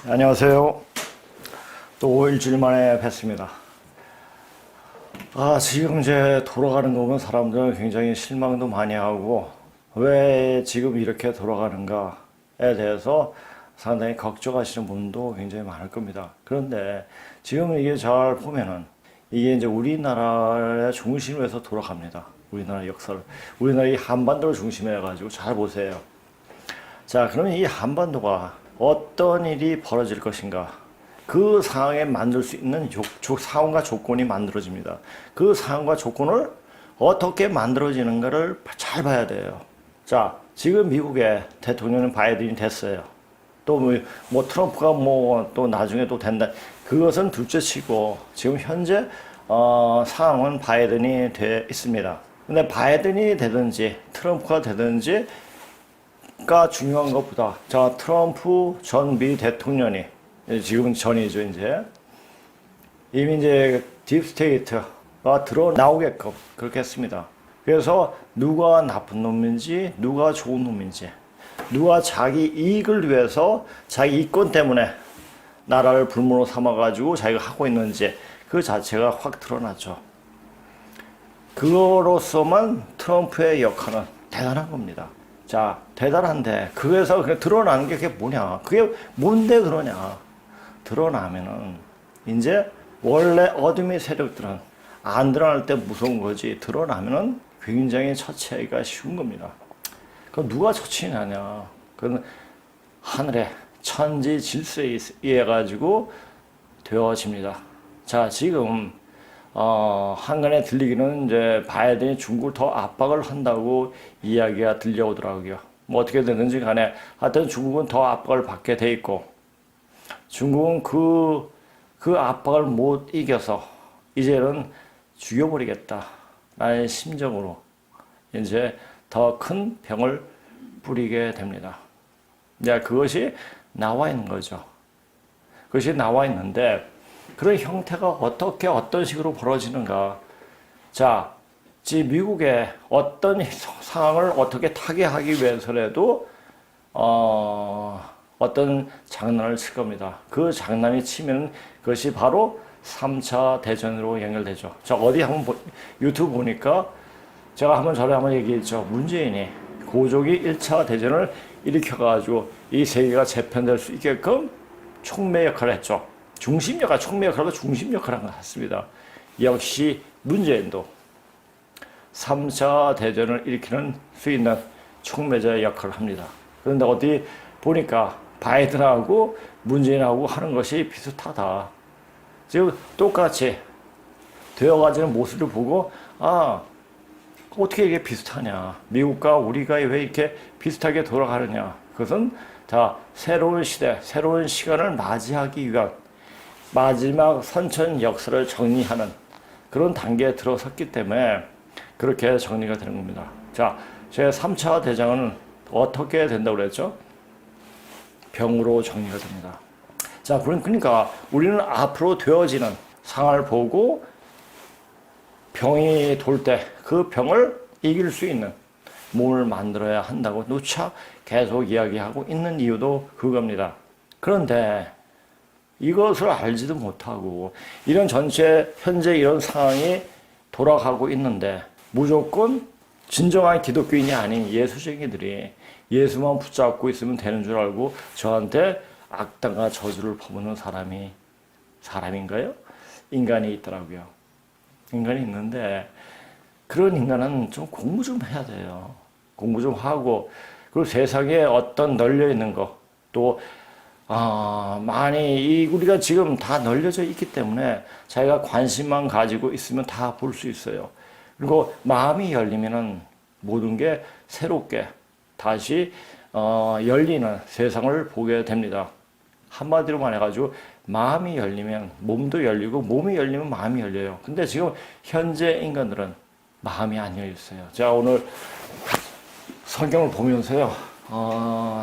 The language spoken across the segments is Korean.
안녕하세요. 또 일주일 만에 뵙습니다. 지금 이제 돌아가는 거 보면 사람들은 굉장히 실망도 많이 하고, 왜 지금 이렇게 돌아가는가에 대해서 상당히 걱정하시는 분도 굉장히 많을 겁니다. 그런데 지금 이게 잘 보면은 이게 이제 우리나라의 중심에서 돌아갑니다. 우리나라 역사를. 우리나라 이 한반도를 중심에 해가지고 잘 보세요. 자, 그러면 이 한반도가 어떤 일이 벌어질 것인가? 그 상황에 만들 수 있는 상황과 조건이 만들어집니다. 그 상황과 조건을 어떻게 만들어지는가를 잘 봐야 돼요. 자, 지금 미국의 대통령은 바이든이 됐어요. 또 뭐 트럼프가 뭐 또 나중에 또 된다. 그것은 둘째치고 지금 현재 상황은 바이든이 돼 있습니다. 근데 바이든이 되든지 트럼프가 되든지 가 중요한 것보다, 자, 트럼프 전 미 대통령이, 지금 전이죠, 이제. 이미 이제 딥스테이트가 드러나오게끔 그렇게 했습니다. 그래서 누가 나쁜 놈인지, 누가 좋은 놈인지, 누가 자기 이익을 위해서 자기 이권 때문에 나라를 불모로 삼아가지고 자기가 하고 있는지 그 자체가 확 드러났죠. 그거로서만 트럼프의 역할은 대단한 겁니다. 자, 대단한데, 그래서 그냥 드러나는 게 그게 뭐냐? 그게 뭔데 그러냐? 드러나면은, 이제, 원래 어둠의 세력들은 안 드러날 때 무서운 거지, 드러나면은 굉장히 처치하기가 쉬운 겁니다. 그럼 누가 처치하냐? 그건 하늘의 천지 질서에 의해 가지고 되어집니다. 자, 지금, 한간에 들리기는 이제 바이든이 중국을 더 압박을 한다고 이야기가 들려오더라고요. 뭐 어떻게 되든지 간에 하여튼 중국은 더 압박을 받게 돼 있고, 중국은 그 압박을 못 이겨서 이제는 죽여버리겠다라는 심정으로 이제 더 큰 병을 뿌리게 됩니다. 이제 그것이 나와 있는 거죠. 그것이 나와 있는데, 그런 형태가 어떻게 어떤 식으로 벌어지는가? 자, 미국의 어떤 상황을 어떻게 타개하기 위해서라도 어떤 장난을 칠 겁니다. 그 장난이 치면 그것이 바로 3차 대전으로 연결되죠. 자, 어디 한번 유튜브 보니까 제가 전에 한번 얘기했죠. 문재인이 고종이 1차 대전을 일으켜가지고 이 세계가 재편될 수 있게끔 촉매 역할을 했죠. 중심 역할, 촉매 역할과 중심 역할을 한 것 같습니다. 역시 문재인도 3차 대전을 일으키는 수 있는 촉매자의 역할을 합니다. 그런데 어디 보니까 바이든하고 문재인하고 하는 것이 비슷하다. 지금 똑같이 되어가지는 모습을 보고, 어떻게 이게 비슷하냐. 미국과 우리가 왜 이렇게 비슷하게 돌아가느냐. 그것은 자, 새로운 시대, 새로운 시간을 맞이하기 위한 마지막 선천 역사를 정리하는 그런 단계에 들어섰기 때문에 그렇게 정리가 되는 겁니다. 자, 제 3차 대전은 어떻게 된다고 그랬죠? 병으로 정리가 됩니다. 자, 그러니까 우리는 앞으로 되어지는 상황을 보고 병이 돌 때 그 병을 이길 수 있는 몸을 만들어야 한다고 누차 계속 이야기하고 있는 이유도 그겁니다. 그런데 이것을 알지도 못하고 이런 전체 현재 이런 상황이 돌아가고 있는데 무조건 진정한 기독교인이 아닌 예수쟁이들이 예수만 붙잡고 있으면 되는 줄 알고 저한테 악당과 저주를 퍼부는 사람인가요? 인간이 있더라고요. 인간이 있는데 그런 인간은 좀 공부 좀 해야 돼요. 공부 좀 하고 그리고 세상에 어떤 널려 있는 거 또 많이 우리가 지금 다 널려져 있기 때문에 자기가 관심만 가지고 있으면 다 볼 수 있어요. 그리고 마음이 열리면은 모든 게 새롭게 다시 열리는 세상을 보게 됩니다. 한마디로 말해가지고 마음이 열리면 몸도 열리고 몸이 열리면 마음이 열려요. 근데 지금 현재 인간들은 마음이 안 열려 있어요. 제가 오늘 성경을 보면서요.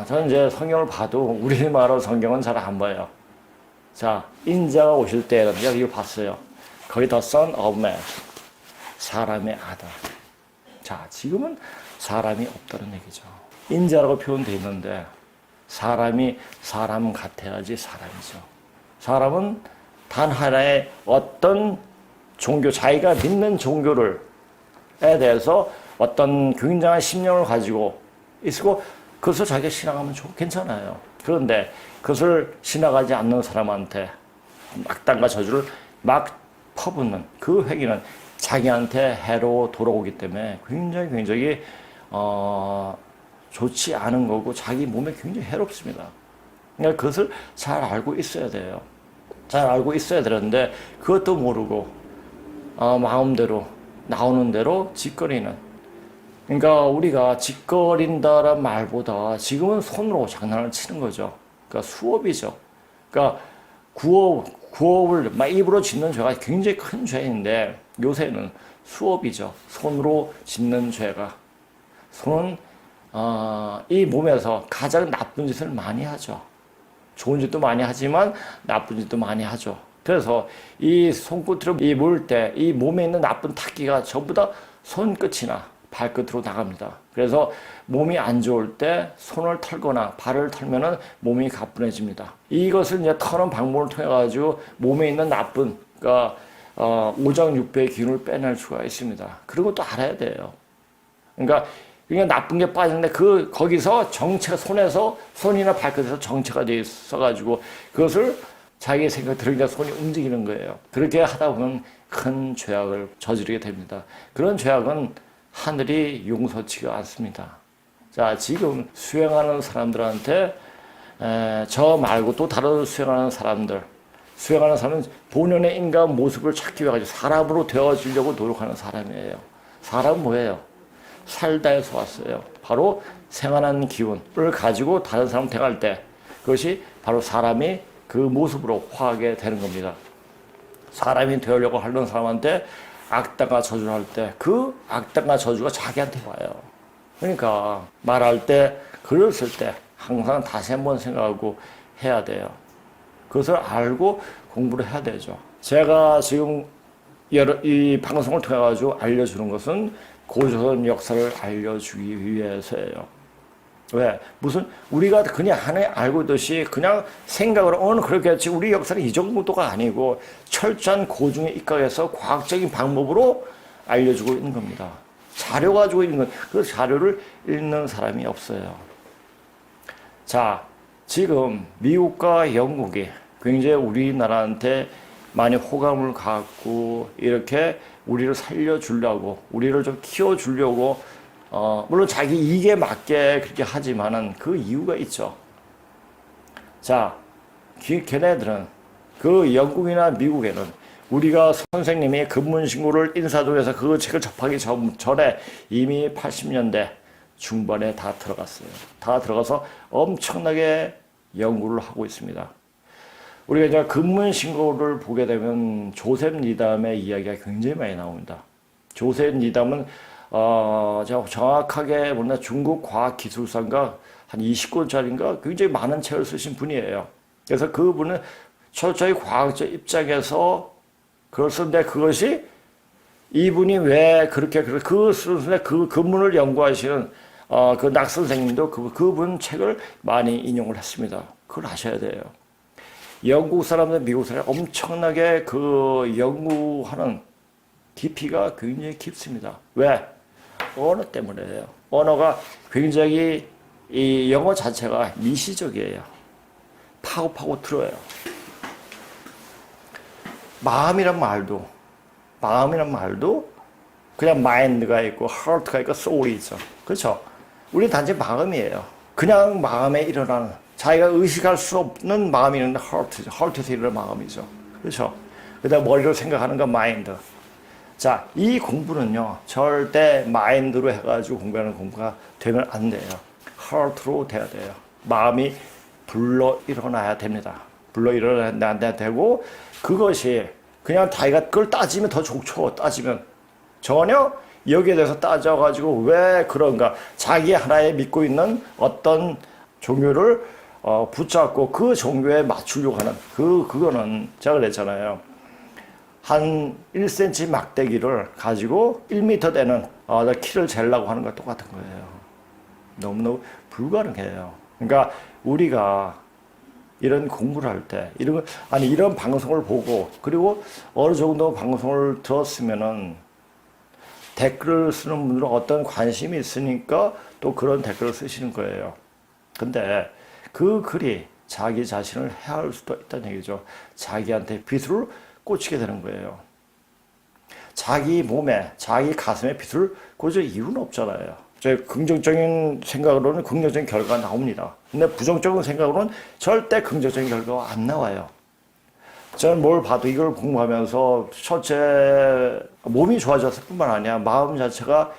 저는 이제 성경을 봐도 우리말로 성경은 잘 안 봐요. 자, 인자가 오실 때는 제가 이걸 봤어요. 거기 the Son of Man, 사람의 아들. 자, 지금은 사람이 없다는 얘기죠. 인자라고 표현되어 있는데 사람이 사람 같아야지 사람이죠. 사람은 단 하나의 어떤 종교, 자기가 믿는 종교를 에 대해서 어떤 굉장한 신념을 가지고 있고 그것을 자기가 신앙하면 괜찮아요. 그런데 그것을 신앙하지 않는 사람한테 악당과 저주를 막 퍼붓는 그 행위는 자기한테 해로 돌아오기 때문에 굉장히 좋지 않은 거고 자기 몸에 굉장히 해롭습니다. 그러니까 그것을 잘 알고 있어야 돼요. 잘 알고 있어야 되는데 그것도 모르고 마음대로 나오는 대로 짓거리는. 그러니까 우리가 짓거린다란 말보다 지금은 손으로 장난을 치는 거죠. 그러니까 수업이죠. 그러니까 구업을 막 입으로 짓는 죄가 굉장히 큰 죄인데 요새는 수업이죠. 손으로 짓는 죄가. 손은 이 몸에서 가장 나쁜 짓을 많이 하죠. 좋은 짓도 많이 하지만 나쁜 짓도 많이 하죠. 그래서 이 손끝으로 물 때 이 몸에 있는 나쁜 타기가 전부 다 손끝이나 발끝으로 나갑니다. 그래서 몸이 안 좋을 때 손을 털거나 발을 털면은 몸이 가뿐해집니다. 이것을 이제 터는 방법을 통해 가지고 몸에 있는 나쁜, 그러니까 오장육부의 기운을 빼낼 수가 있습니다. 그리고 또 알아야 돼요. 그러니까 나쁜 게 빠지는데 거기서 정체가 손이나 발끝에서 정체가 돼 있어가지고 그것을 자기의 생각 들으니까 손이 움직이는 거예요. 그렇게 하다 보면 큰 죄악을 저지르게 됩니다. 그런 죄악은 하늘이 용서치가 않습니다. 자, 지금 수행하는 사람들한테 저 말고 또 다른 수행하는 사람은 본연의 인간 모습을 찾기 위해 사람으로 되어지려고 노력하는 사람이에요. 사람은 뭐예요? 살다 해서 왔어요. 바로 생활하는 기운을 가지고 다른 사람 대할 때 그것이 바로 사람이 그 모습으로 화하게 되는 겁니다. 사람이 되려고 하는 사람한테 악당과 저주를 할 때 그 악당과 저주가 자기한테 와요. 그러니까 말할 때, 글을 쓸 때 항상 다시 한번 생각하고 해야 돼요. 그것을 알고 공부를 해야 되죠. 제가 지금 이 방송을 통해 가지고 알려주는 것은 고조선 역사를 알려주기 위해서예요. 왜? 무슨 우리가 그냥 하나에 알고 있듯이 그냥 생각으로 그렇겠지. 우리 역사는 이 정도가 아니고 철저한 고증에 입각해서 과학적인 방법으로 알려주고 있는 겁니다. 자료 가지고 있는 건 그 자료를 읽는 사람이 없어요. 자, 지금 미국과 영국이 굉장히 우리나라한테 많이 호감을 갖고 이렇게 우리를 살려주려고 우리를 좀 키워주려고 물론 자기 이익에 맞게 그렇게 하지만은 그 이유가 있죠. 자, 걔네들은 그 영국이나 미국에는 우리가 선생님이 근문신고를 인사동에서 그 책을 접하기 전에 이미 80년대 중반에 다 들어갔어요. 다 들어가서 엄청나게 연구를 하고 있습니다. 우리가 이제 근문신고를 보게 되면 조셉 니담의 이야기가 굉장히 많이 나옵니다. 조셉 니담은 제가 정확하게 몰라 중국 과학기술사인가 한 20권짜리인가 굉장히 많은 책을 쓰신 분이에요. 그래서 그분은 철저히 과학적 입장에서 그걸 쓰는데 그것이 이분이 왜 그렇게 쓰는데 그 근문을 연구하시는 그 낙 선생님도 그분 책을 많이 인용을 했습니다. 그걸 아셔야 돼요. 영국 사람들, 미국 사람들 엄청나게 그 연구하는 깊이가 굉장히 깊습니다. 왜? 언어 때문에요. 언어가 굉장히 이 영어 자체가 미시적이에요. 파고 들어요. 마음이란 말도 그냥 마인드가 있고 하트가 있고 소울이 있죠. 그렇죠? 우리 단지 마음이에요. 그냥 마음에 일어나는 자기가 의식할 수 없는 마음이 있는데 하트에서 일어나는 마음이죠. 그렇죠? 그다음 머리로 생각하는 건 마인드. 자, 이 공부는요, 절대 마인드로 해가지고 공부하는 공부가 되면 안 돼요. 하트로 돼야 돼요. 마음이 불러 일어나야 됩니다. 불러 일어나야 되고, 그것이 그냥 자기가 그걸 따지면 더 좋죠. 따지면. 전혀 여기에 대해서 따져가지고 왜 그런가. 자기 하나에 믿고 있는 어떤 종교를 붙잡고 그 종교에 맞추려고 하는, 그거는 제가 그랬잖아요. 한 1cm 막대기를 가지고 1m 되는 키를 재려고 하는 것 똑같은 거예요. 너무너무 불가능해요. 그러니까 우리가 이런 공부를 할 때, 이런 방송을 보고, 그리고 어느 정도 방송을 들었으면은 댓글을 쓰는 분들은 어떤 관심이 있으니까 또 그런 댓글을 쓰시는 거예요. 근데 그 글이 자기 자신을 해할 수도 있다는 얘기죠. 자기한테 빗을 꽂히게 되는 거예요. 자기 몸에, 자기 가슴에 빗을 꽂을 이유는 없잖아요. 긍정적인 생각으로는 긍정적인 결과가 나옵니다. 근데 부정적인 생각으로는 절대 긍정적인 결과가 안 나와요. 저는 뭘 봐도 이걸 공부하면서 첫째 몸이 좋아졌을 뿐만 아니라 마음 자체가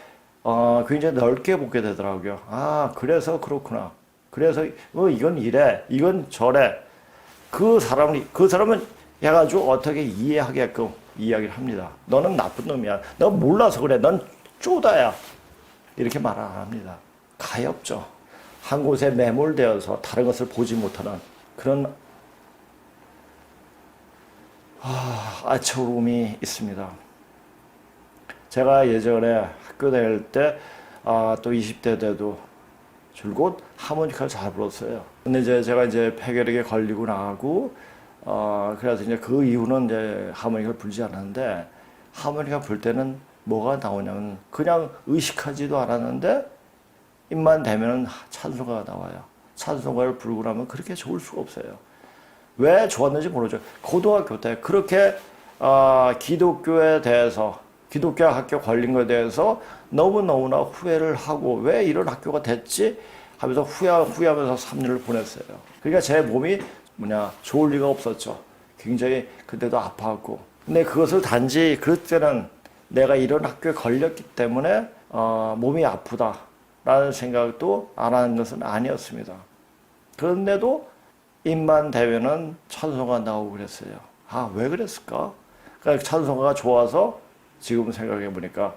굉장히 넓게 보게 되더라고요. 아, 그래서 그렇구나. 그래서 이건 이래, 이건 저래. 그 사람은 해가지고 어떻게 이해하게끔 이야기를 합니다. 너는 나쁜 놈이야. 너 몰라서 그래. 넌 쪼다야. 이렇게 말 안 합니다. 가엾죠. 한 곳에 매몰되어서 다른 것을 보지 못하는 그런 아처움이 있습니다. 제가 예전에 학교 다닐 때, 또 20대 때도 줄곧 하모니카를 잘 불었어요. 근데 이제 제가 이제 폐결핵에 걸리고 나고, 그래서 이제 그 이후는 이제 하모니카를 불지 않았는데, 하모니카 불 때는 뭐가 나오냐면, 그냥 의식하지도 않았는데, 입만 대면 찬송가가 나와요. 찬송가를 부르고 나면 그렇게 좋을 수가 없어요. 왜 좋았는지 모르죠. 고등학교 때 그렇게 기독교에 대해서, 기독교 학교 걸린 것에 대해서 너무너무나 후회를 하고 왜 이런 학교가 됐지 하면서 후회하면서 3년을 보냈어요. 그러니까 제 몸이 좋을 리가 없었죠. 굉장히 그때도 아파하고. 근데 그것을 단지 그때는 내가 이런 학교에 걸렸기 때문에 몸이 아프다라는 생각도 안 하는 것은 아니었습니다. 그런데도 입만 대면은 찬송가 나오고 그랬어요. 왜 그랬을까? 그러니까 찬송가가 좋아서 지금 생각해 보니까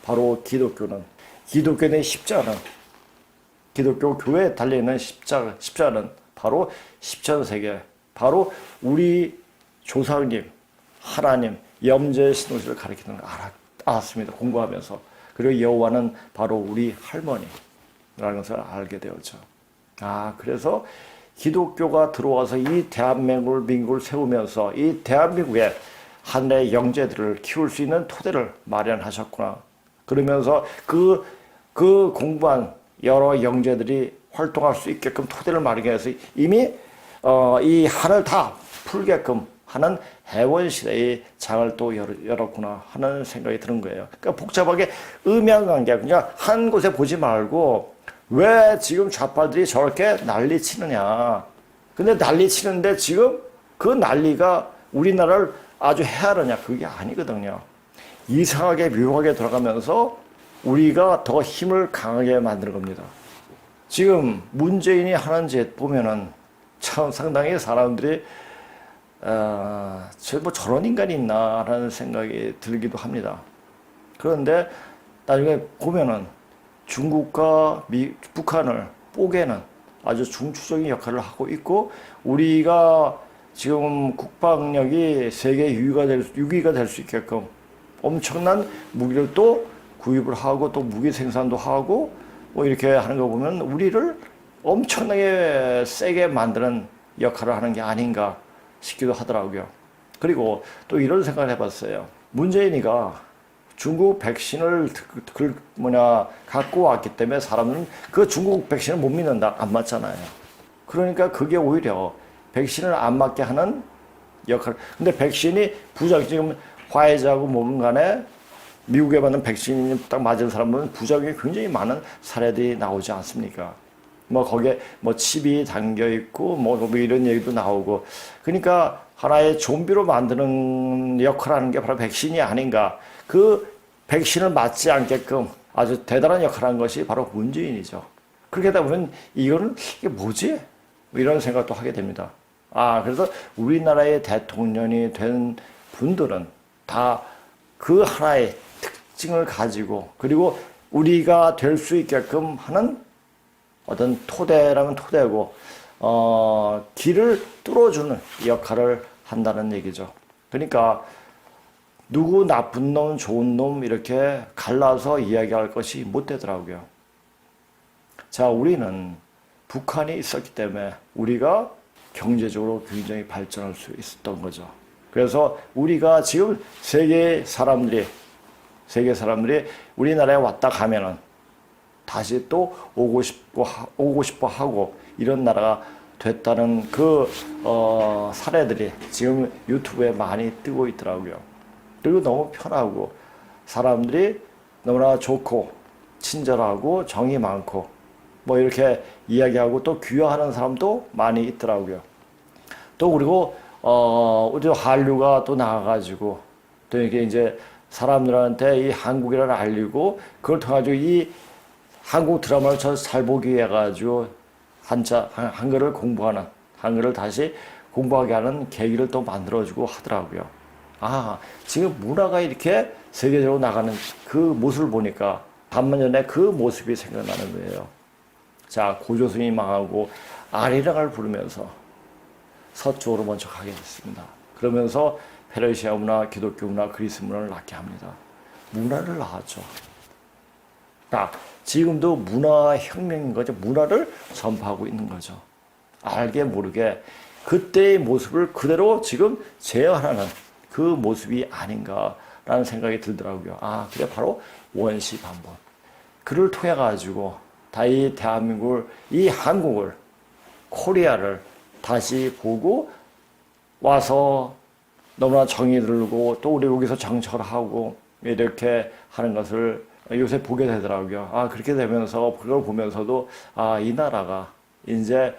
바로 기독교는 십자가는, 기독교 교회에 달려있는 십자가는 바로 십천세계, 바로 우리 조상님, 하나님, 염제의 신도시를 가리키는 걸 알았습니다. 공부하면서. 그리고 여호와는 바로 우리 할머니라는 것을 알게 되었죠. 그래서 기독교가 들어와서 이 대한민국을 세우면서 이 대한민국에 하늘의 영재들을 키울 수 있는 토대를 마련하셨구나. 그러면서 그 공부한 여러 영재들이 활동할 수 있게끔 토대를 마련해서 이미 이 하늘 다 풀게끔 하는 해원시대의 장을 또 열었구나 하는 생각이 드는 거예요. 그러니까 복잡하게 음양 관계, 그냥 한 곳에 보지 말고 왜 지금 좌파들이 저렇게 난리 치느냐. 근데 난리 치는데 지금 그 난리가 우리나라를 아주 해하느냐. 그게 아니거든요. 이상하게 묘하게 돌아가면서 우리가 더 힘을 강하게 만드는 겁니다. 지금 문재인이 하는 짓 보면은 참 상당히 사람들이 저런 인간이 있나라는 생각이 들기도 합니다. 그런데 나중에 보면은 중국과 북한을 뽀개는 아주 중추적인 역할을 하고 있고, 우리가 지금 국방력이 세계 6위가 될 수 있게끔 엄청난 무기를 또 구입을 하고 또 무기 생산도 하고 이렇게 하는 거 보면 우리를 엄청나게 세게 만드는 역할을 하는 게 아닌가 싶기도 하더라고요. 그리고 또 이런 생각을 해봤어요. 문재인이가 중국 백신을 갖고 왔기 때문에 사람들은 그 중국 백신을 못 믿는다. 안 맞잖아요. 그러니까 그게 오히려 백신을 안 맞게 하는 역할. 근데 백신이 지금 화이자하고 뭐든 간에 미국에 받는 백신이 딱 맞은 사람은 부작용이 굉장히 많은 사례들이 나오지 않습니까? 거기에 칩이 담겨 있고 이런 얘기도 나오고. 그러니까 하나의 좀비로 만드는 역할을 하는 게 바로 백신이 아닌가. 그 백신을 맞지 않게끔 아주 대단한 역할을 한 것이 바로 문재인이죠. 그렇게 되다 보면 이게 뭐지? 이런 생각도 하게 됩니다. 그래서 우리나라의 대통령이 된 분들은 다 그 하나의 특징을 가지고, 그리고 우리가 될 수 있게끔 하는 어떤 토대라면 토대고, 길을 뚫어주는 역할을 한다는 얘기죠. 그러니까 누구 나쁜 놈, 좋은 놈 이렇게 갈라서 이야기할 것이 못 되더라고요. 자, 우리는 북한이 있었기 때문에 우리가 경제적으로 굉장히 발전할 수 있었던 거죠. 그래서 우리가 지금 세계 사람들이 우리나라에 왔다 가면은 다시 또 오고 싶어 하고 이런 나라가 됐다는 사례들이 지금 유튜브에 많이 뜨고 있더라고요. 그리고 너무 편하고 사람들이 너무나 좋고 친절하고 정이 많고 뭐 이렇게 이야기하고 또 귀화하는 사람도 많이 있더라고요. 또 그리고 우리 한류가 또 나와가지고 또 이게 이제 사람들한테 이 한국이라는 알리고 그걸 통해가지고 이 한국 드라마를 잘 보기 위해 가지고 한글을 공부하는 한글을 다시 공부하게 하는 계기를 또 만들어주고 하더라고요. 아, 지금 문화가 이렇게 세계적으로 나가는 그 모습을 보니까 반면에 그 모습이 생각나는 거예요. 자, 고조선이 망하고 아리랑을 부르면서 서쪽으로 먼저 가게 됐습니다. 그러면서 페르시아 문화, 기독교 문화, 그리스 문화를 낳게 합니다. 문화를 낳았죠. 자, 지금도 문화혁명인 거죠. 문화를 전파하고 있는 거죠. 알게 모르게 그때의 모습을 그대로 지금 재현하는 그 모습이 아닌가라는 생각이 들더라고요. 아, 그게 바로 원시 반복. 그를 통해 가지고 이 대한민국을, 이 한국을, 코리아를 다시 보고 와서 너무나 정이 들고 또 우리 여기서 정착을 하고 이렇게 하는 것을 요새 보게 되더라고요. 아, 그렇게 되면서 그걸 보면서도 아, 이 나라가 이제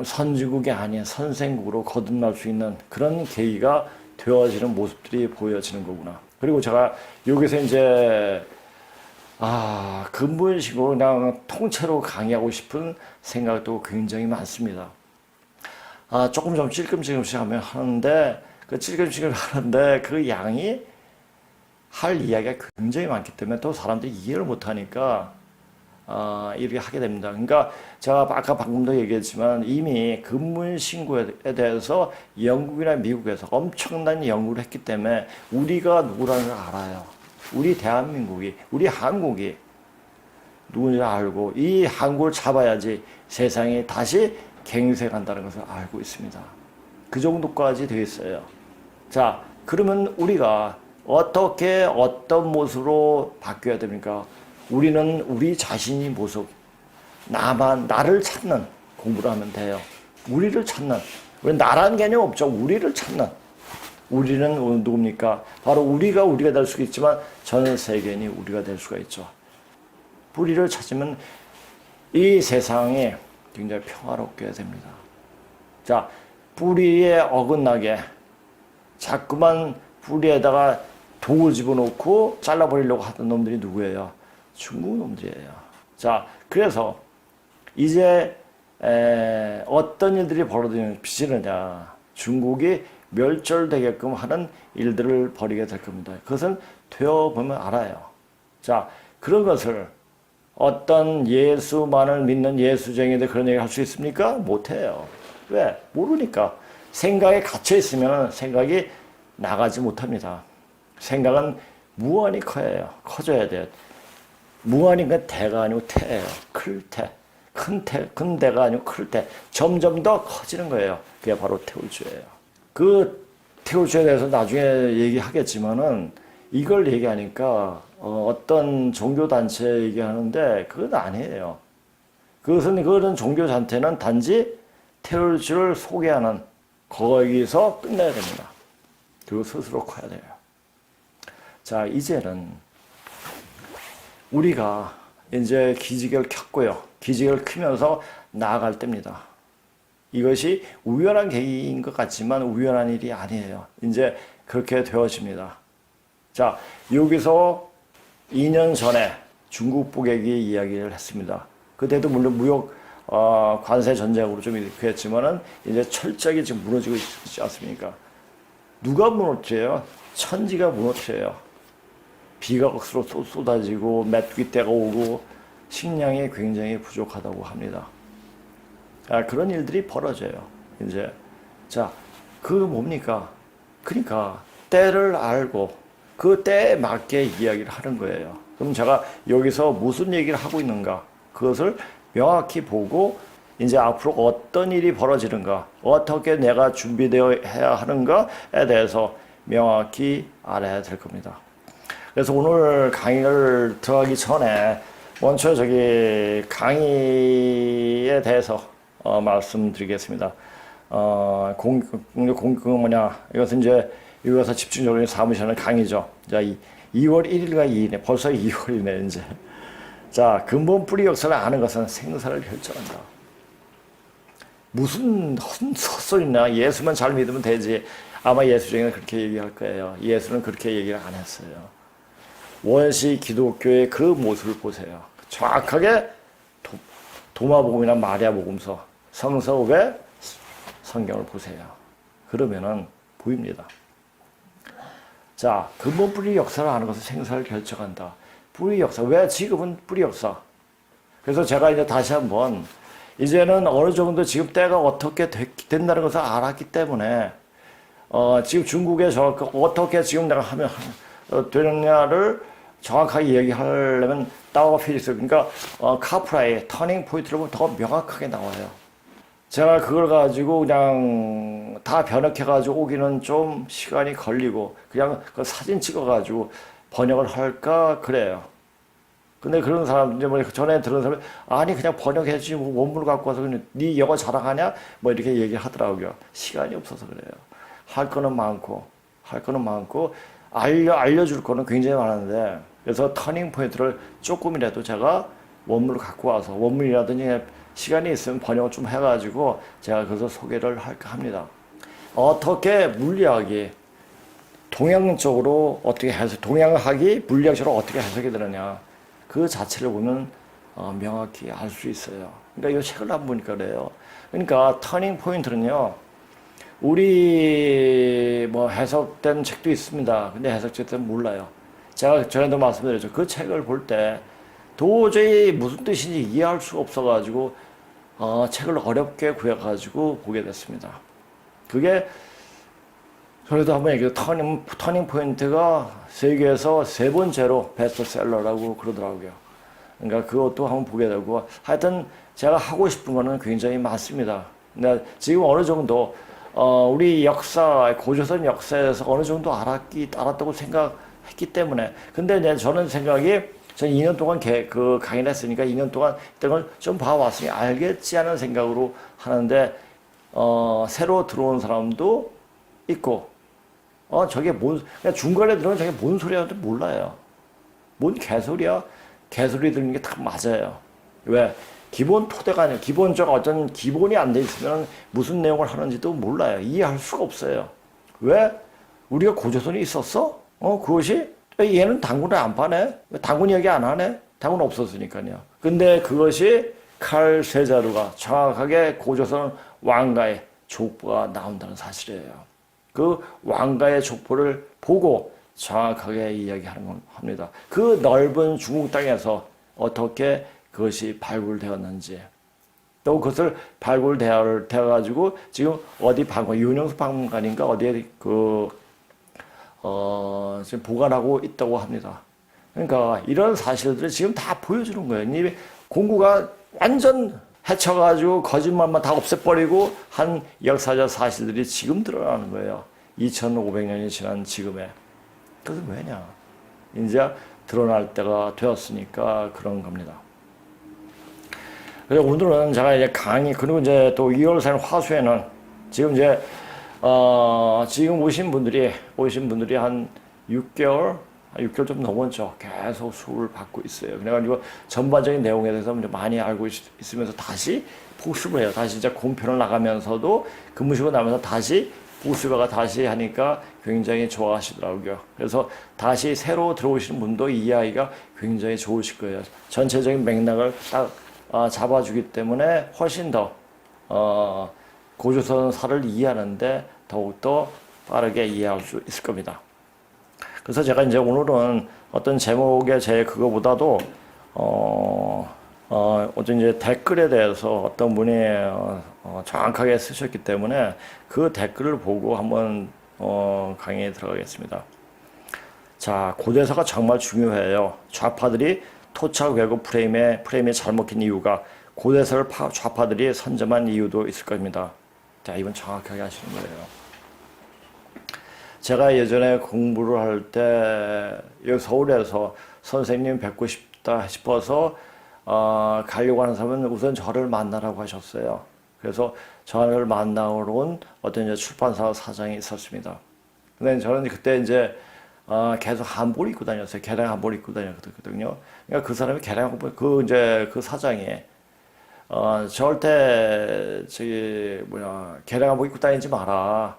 선진국이 아닌 선생국으로 거듭날 수 있는 그런 계기가 되어지는 모습들이 보여지는 거구나. 그리고 제가 여기서 이제 근본식으로 그냥 통째로 강의하고 싶은 생각도 굉장히 많습니다. 조금 좀 찔끔찔끔씩 하는데 그 양이 할 이야기가 굉장히 많기 때문에 또 사람들이 이해를 못하니까 이렇게 하게 됩니다. 그러니까 제가 아까 방금도 얘기했지만 이미 근문신고에 대해서 영국이나 미국에서 엄청난 연구를 했기 때문에 우리가 누구라는 걸 알아요. 우리 대한민국이, 우리 한국이 누군지 알고 이 한국을 잡아야지 세상이 다시 갱생한다는 것을 알고 있습니다. 그 정도까지 되어 있어요. 자, 그러면 우리가 어떤 모습으로 바뀌어야 됩니까? 우리는 우리 자신이 모습, 나를 찾는 공부를 하면 돼요. 우리를 찾는, 왜 나라는 개념 없죠. 우리를 찾는. 우리는 누굽니까? 바로 우리가 될 수가 있지만 전 세계인이 우리가 될 수가 있죠. 뿌리를 찾으면 이 세상이 굉장히 평화롭게 됩니다. 자, 뿌리에 어긋나게 자꾸만 뿌리에다가 독을 집어넣고 잘라버리려고 하던 놈들이 누구예요? 중국 놈들이에요. 자, 그래서 이제 어떤 일들이 벌어지느냐. 중국이 멸절되게끔 하는 일들을 벌이게 될 겁니다. 그것은 되어보면 알아요. 자, 그런 것을 어떤 예수만을 믿는 예수쟁이들 그런 얘기 할 수 있습니까? 못해요. 왜? 모르니까. 생각에 갇혀 있으면 생각이 나가지 못합니다. 생각은 무한히 커져야 돼요. 무한이가 대가 아니고 태예요. 클 태. 큰 대가 아니고 클 태. 점점 더 커지는 거예요. 그게 바로 태울주예요. 그 태울주에 대해서 나중에 얘기하겠지만은 이걸 얘기하니까 어떤 종교단체 얘기하는데 그건 아니에요. 그런 종교단체는 단지 태울주를 소개하는 거기서 끝내야 됩니다. 그리고 스스로 커야 돼요. 자, 이제는 우리가 이제 기지개를 켰고요. 기지개를 크면서 나아갈 때입니다. 이것이 우연한 계기인 것 같지만 우연한 일이 아니에요. 이제 그렇게 되어집니다. 자, 여기서 2년 전에 중국 보객이 이야기를 했습니다. 그때도 물론 무역 관세 전쟁으로 좀 이렇게 했지만은 이제 철저하게 지금 무너지고 있지 않습니까? 누가 무너뜨려요? 천지가 무너뜨려요. 비가 억수로 쏟아지고 메뚜기 때가 오고 식량이 굉장히 부족하다고 합니다. 그런 일들이 벌어져요. 이제 자, 그 뭡니까? 그러니까 때를 알고 그 때에 맞게 이야기를 하는 거예요. 그럼 제가 여기서 무슨 얘기를 하고 있는가? 그것을 명확히 보고 이제 앞으로 어떤 일이 벌어지는가, 어떻게 내가 준비되어 해야 하는가에 대해서 명확히 알아야 될 겁니다. 그래서 오늘 강의를 들어가기 전에 먼저 저기 강의에 대해서 말씀드리겠습니다. 이것은 이제 이것서 집중적으로 사무실하는 강의죠. 자, 2월 1일과 2일에 벌써 2월이네 이제. 자, 근본 뿌리 역사를 아는 것은 생사를 결정한다. 무슨 헛소리나 예수만 잘 믿으면 되지. 아마 예수 중에는 그렇게 얘기할 거예요. 예수는 그렇게 얘기를 안 했어요. 원시 기독교의 그 모습을 보세요. 정확하게 도마복음이나 마리아복음서, 성서 외 성경을 보세요. 그러면은 보입니다. 자, 근본 뿌리 역사를 아는 것은 생사를 결정한다. 뿌리 역사. 왜 지금은 뿌리 역사? 그래서 제가 이제 다시 한번 이제는 어느 정도 지금 때가 어떻게 된다는 것을 알았기 때문에 지금 중국에 어떻게 지금 내가 하면 되느냐를 정확하게 얘기하려면 따오가 필요해요. 그러니까 카프라의 터닝 포인트를 더 명확하게 나와요. 제가 그걸 가지고 그냥 다 번역해가지고 오기는 좀 시간이 걸리고 그냥 그 사진 찍어가지고 번역을 할까 그래요. 근데 그런 사람 이제 뭐 전에 들은 사람이 아니 그냥 번역해주지 뭐 원문을 갖고 와서 그냥 네 영어 자랑하냐 뭐 이렇게 얘기하더라고요. 시간이 없어서 그래요. 할 거는 많고 알려줄 거는 굉장히 많은데 그래서 터닝 포인트를 조금이라도 제가 원문을 갖고 와서 원문이라든지 시간이 있으면 번역을 좀 해가지고 제가 그래서 소개를 할까 합니다. 어떻게 물리학이 동양적으로 어떻게 동양학이 물리학적으로 어떻게 해석이 되느냐 그 자체를 보면 명확히 알 수 있어요. 그러니까 이 책을 안 보니까 그래요. 그러니까 터닝 포인트는요. 우리 뭐 해석된 책도 있습니다. 근데 해석된 몰라요. 제가 전에도 말씀드렸죠. 그 책을 볼 때 도저히 무슨 뜻인지 이해할 수가 없어가지고 책을 어렵게 구해가지고 보게 됐습니다. 그게 그래도 한번 얘기해요. 터닝 포인트가 세계에서 3번째로 베스트셀러라고 그러더라고요. 그러니까 그것도 한번 보게 되고 하여튼 제가 하고 싶은 거는 굉장히 많습니다. 근데 지금 어느 정도 우리 역사, 고조선 역사에서 어느 정도 알았다고 생각했기 때문에 근데 이제 저는 생각이 전 2년 동안 그 강의를 했으니까 2년 동안 이런 걸 좀 봐왔으니 알겠지 하는 생각으로 하는데 새로 들어온 사람도 있고 저게 그냥 중간에 들어오면 저게 뭔 소리야 몰라요. 뭔 개소리야? 개소리 들는 게 다 맞아요. 왜? 기본 토대가 아니에요. 기본적 어떤 기본이 안 돼 있으면 무슨 내용을 하는지도 몰라요. 이해할 수가 없어요. 왜? 우리가 고조선이 있었어? 그것이? 얘는 당군을 안 파네? 왜 당군 얘기 안 하네? 당군 없었으니까요. 근데 그것이 칼 세자루가 정확하게 고조선 왕가의 족보가 나온다는 사실이에요. 그 왕가의 족보를 보고 정확하게 이야기하는 겁니다. 그 넓은 중국 땅에서 어떻게 그것이 발굴되었는지 또 그것을 발굴되어가지고 지금 어디 윤영수 박물관인가 어디에 지금 보관하고 있다고 합니다. 그러니까 이런 사실들을 지금 다 보여주는 거예요. 이미 공구가 완전 해쳐가지고 거짓말만 다 없애버리고 한 역사적 사실들이 지금 드러나는 거예요. 2500년이 지난 지금에. 그것은 왜냐? 이제 드러날 때가 되었으니까 그런 겁니다. 그래서 오늘은 제가 이제 강의, 그리고 이제 또 2월산 화수에는 지금 이제, 지금 오신 분들이 한 6개월 좀 넘었죠. 계속 수업을 받고 있어요. 그래가지고 전반적인 내용에 대해서 많이 알고 있으면서 다시 복습을 해요. 다시 이제 공편을 나가면서도 근무 쉬고 나면서 다시 복습가 다시 하니까 굉장히 좋아하시더라고요. 그래서 다시 새로 들어오시는 분도 이해하기가 굉장히 좋으실 거예요. 전체적인 맥락을 딱 잡아주기 때문에 훨씬 더 고조선사를 이해하는데 더욱더 빠르게 이해할 수 있을 겁니다. 그래서 제가 이제 오늘은 어떤 제목의 그거보다도 어떤 이제 댓글에 대해서 어떤 분이 정확하게 쓰셨기 때문에 그 댓글을 보고 한번 강의에 들어가겠습니다. 자, 고대사가 정말 중요해요. 좌파들이 토착 왜곡 프레임에 잘못 낀 이유가 고대설 좌파들이 선점한 이유도 있을 겁니다. 자, 이건 정확하게 하시는 거예요. 제가 예전에 공부를 할 때 여기 서울에서 선생님 뵙고 싶다 싶어서 가려고 하는 사람은 우선 저를 만나라고 하셨어요. 그래서 저를 만나러 온 어떤 이제 출판사 사장이 있었습니다. 근데 저는 그때 이제 계속 한복을 입고 다녔어요. 개량 한복을 입고 다녔거든요. 그러니까 그 사람이 개량 한복, 그 사장이 절대 개량 한복 입고 다니지 마라.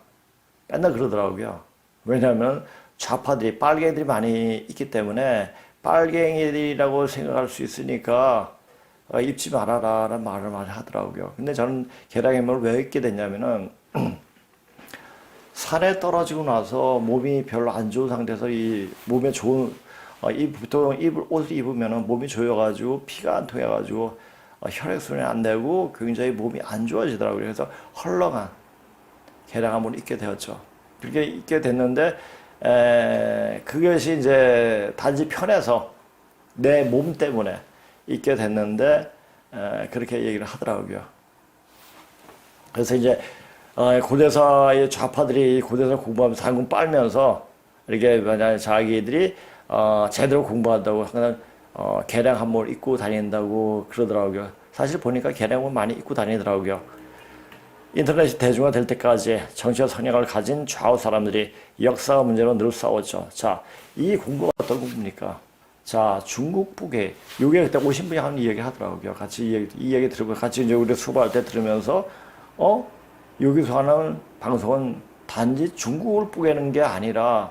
맨날 그러더라고요. 왜냐하면 좌파들이 빨갱이들이 많이 있기 때문에 빨갱이라고 생각할 수 있으니까 입지 말아라라는 말을 많이 하더라고요. 근데 저는 개량 한복을 왜 입게 됐냐면은 산에 떨어지고 나서 몸이 별로 안 좋은 상태에서 이 몸에 좋은 보통 옷을 입으면은 몸이 조여가지고 피가 안 통해가지고 혈액순환이 안 되고 굉장히 몸이 안 좋아지더라고요. 그래서 헐렁한 개량 한복을 입게 되었죠. 그렇게 입게 됐는데 그것이 이제 단지 편해서 내 몸 때문에 입게 됐는데 그렇게 얘기를 하더라고요. 그래서 이제 고대사의 좌파들이 고대사 공부하면서 한군 빨면서 이렇게 만약 자기들이 제대로 공부한다고 항상 개량 한복을 입고 다닌다고 그러더라고요. 사실 보니까 개량 한복 많이 입고 다니더라고요. 인터넷이 대중화될 때까지 정치적 성향을 가진 좌우 사람들이 역사 문제로 늘 싸웠죠. 자, 이 공부가 어떤 공부입니까? 자, 중국 북에 요게 그때 오신 분이 한 이야기 하더라고요. 같이 이 얘기 들으고 같이 이제 우리 수업할 때 들으면서 여기서 하는 방송은 단지 중국을 뽀개는 게 아니라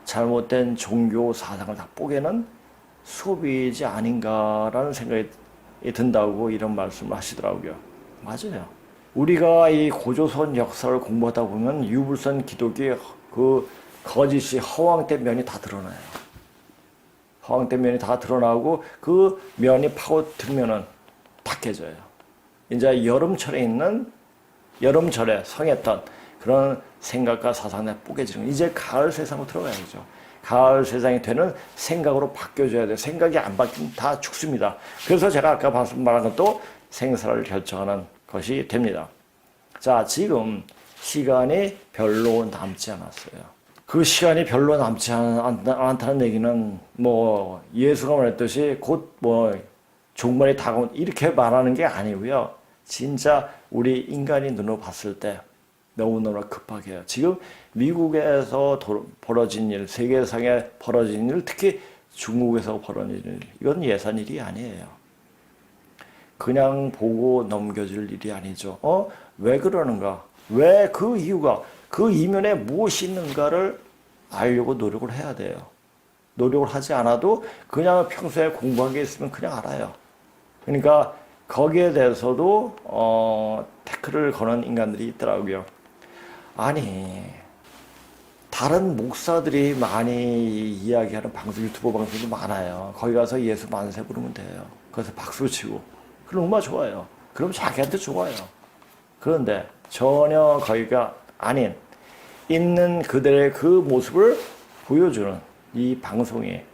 잘못된 종교 사상을 다 뽀개는 수업이지 아닌가라는 생각이 든다고 이런 말씀을 하시더라고요. 맞아요. 우리가 이 고조선 역사를 공부하다 보면 유불선 기독의 그 거짓이 허황된 면이 다 드러나요. 허황된 면이 다 드러나고 그 면이 파고들면은 다 깨져요. 이제 여름철에 성했던 그런 생각과 사상이 뽀개지는 이제 가을 세상으로 들어가야죠. 가을 세상이 되는 생각으로 바뀌어줘야 돼요. 생각이 안 바뀌면 다 죽습니다. 그래서 제가 아까 말한 것도 생사를 결정하는 것이 됩니다. 자, 지금 시간이 별로 남지 않았어요. 그 시간이 별로 남지 않다는 얘기는 예수가 말했듯이 곧 종말이 다가온 이렇게 말하는 게 아니고요. 진짜 우리 인간이 눈으로 봤을 때 너무너무 급하게 지금 미국에서 벌어진 일, 세계상에 벌어진 일, 특히 중국에서 벌어진 일, 이건 예산 일이 아니에요. 그냥 보고 넘겨질 일이 아니죠. 왜 그러는가? 왜 그 이유가, 그 이면에 무엇이 있는가를 알려고 노력을 해야 돼요. 노력을 하지 않아도 그냥 평소에 공부한 게 있으면 그냥 알아요. 그러니까 거기에 대해서도 태클을 거는 인간들이 있더라고요. 아니, 다른 목사들이 많이 이야기하는 방송, 유튜브 방송도 많아요. 거기 가서 예수 만세 부르면 돼요. 그래서 박수 치고. 그럼 얼마나 좋아요. 그럼 자기한테 좋아요. 그런데 전혀 거기가 아닌 있는 그들의 그 모습을 보여주는 이 방송에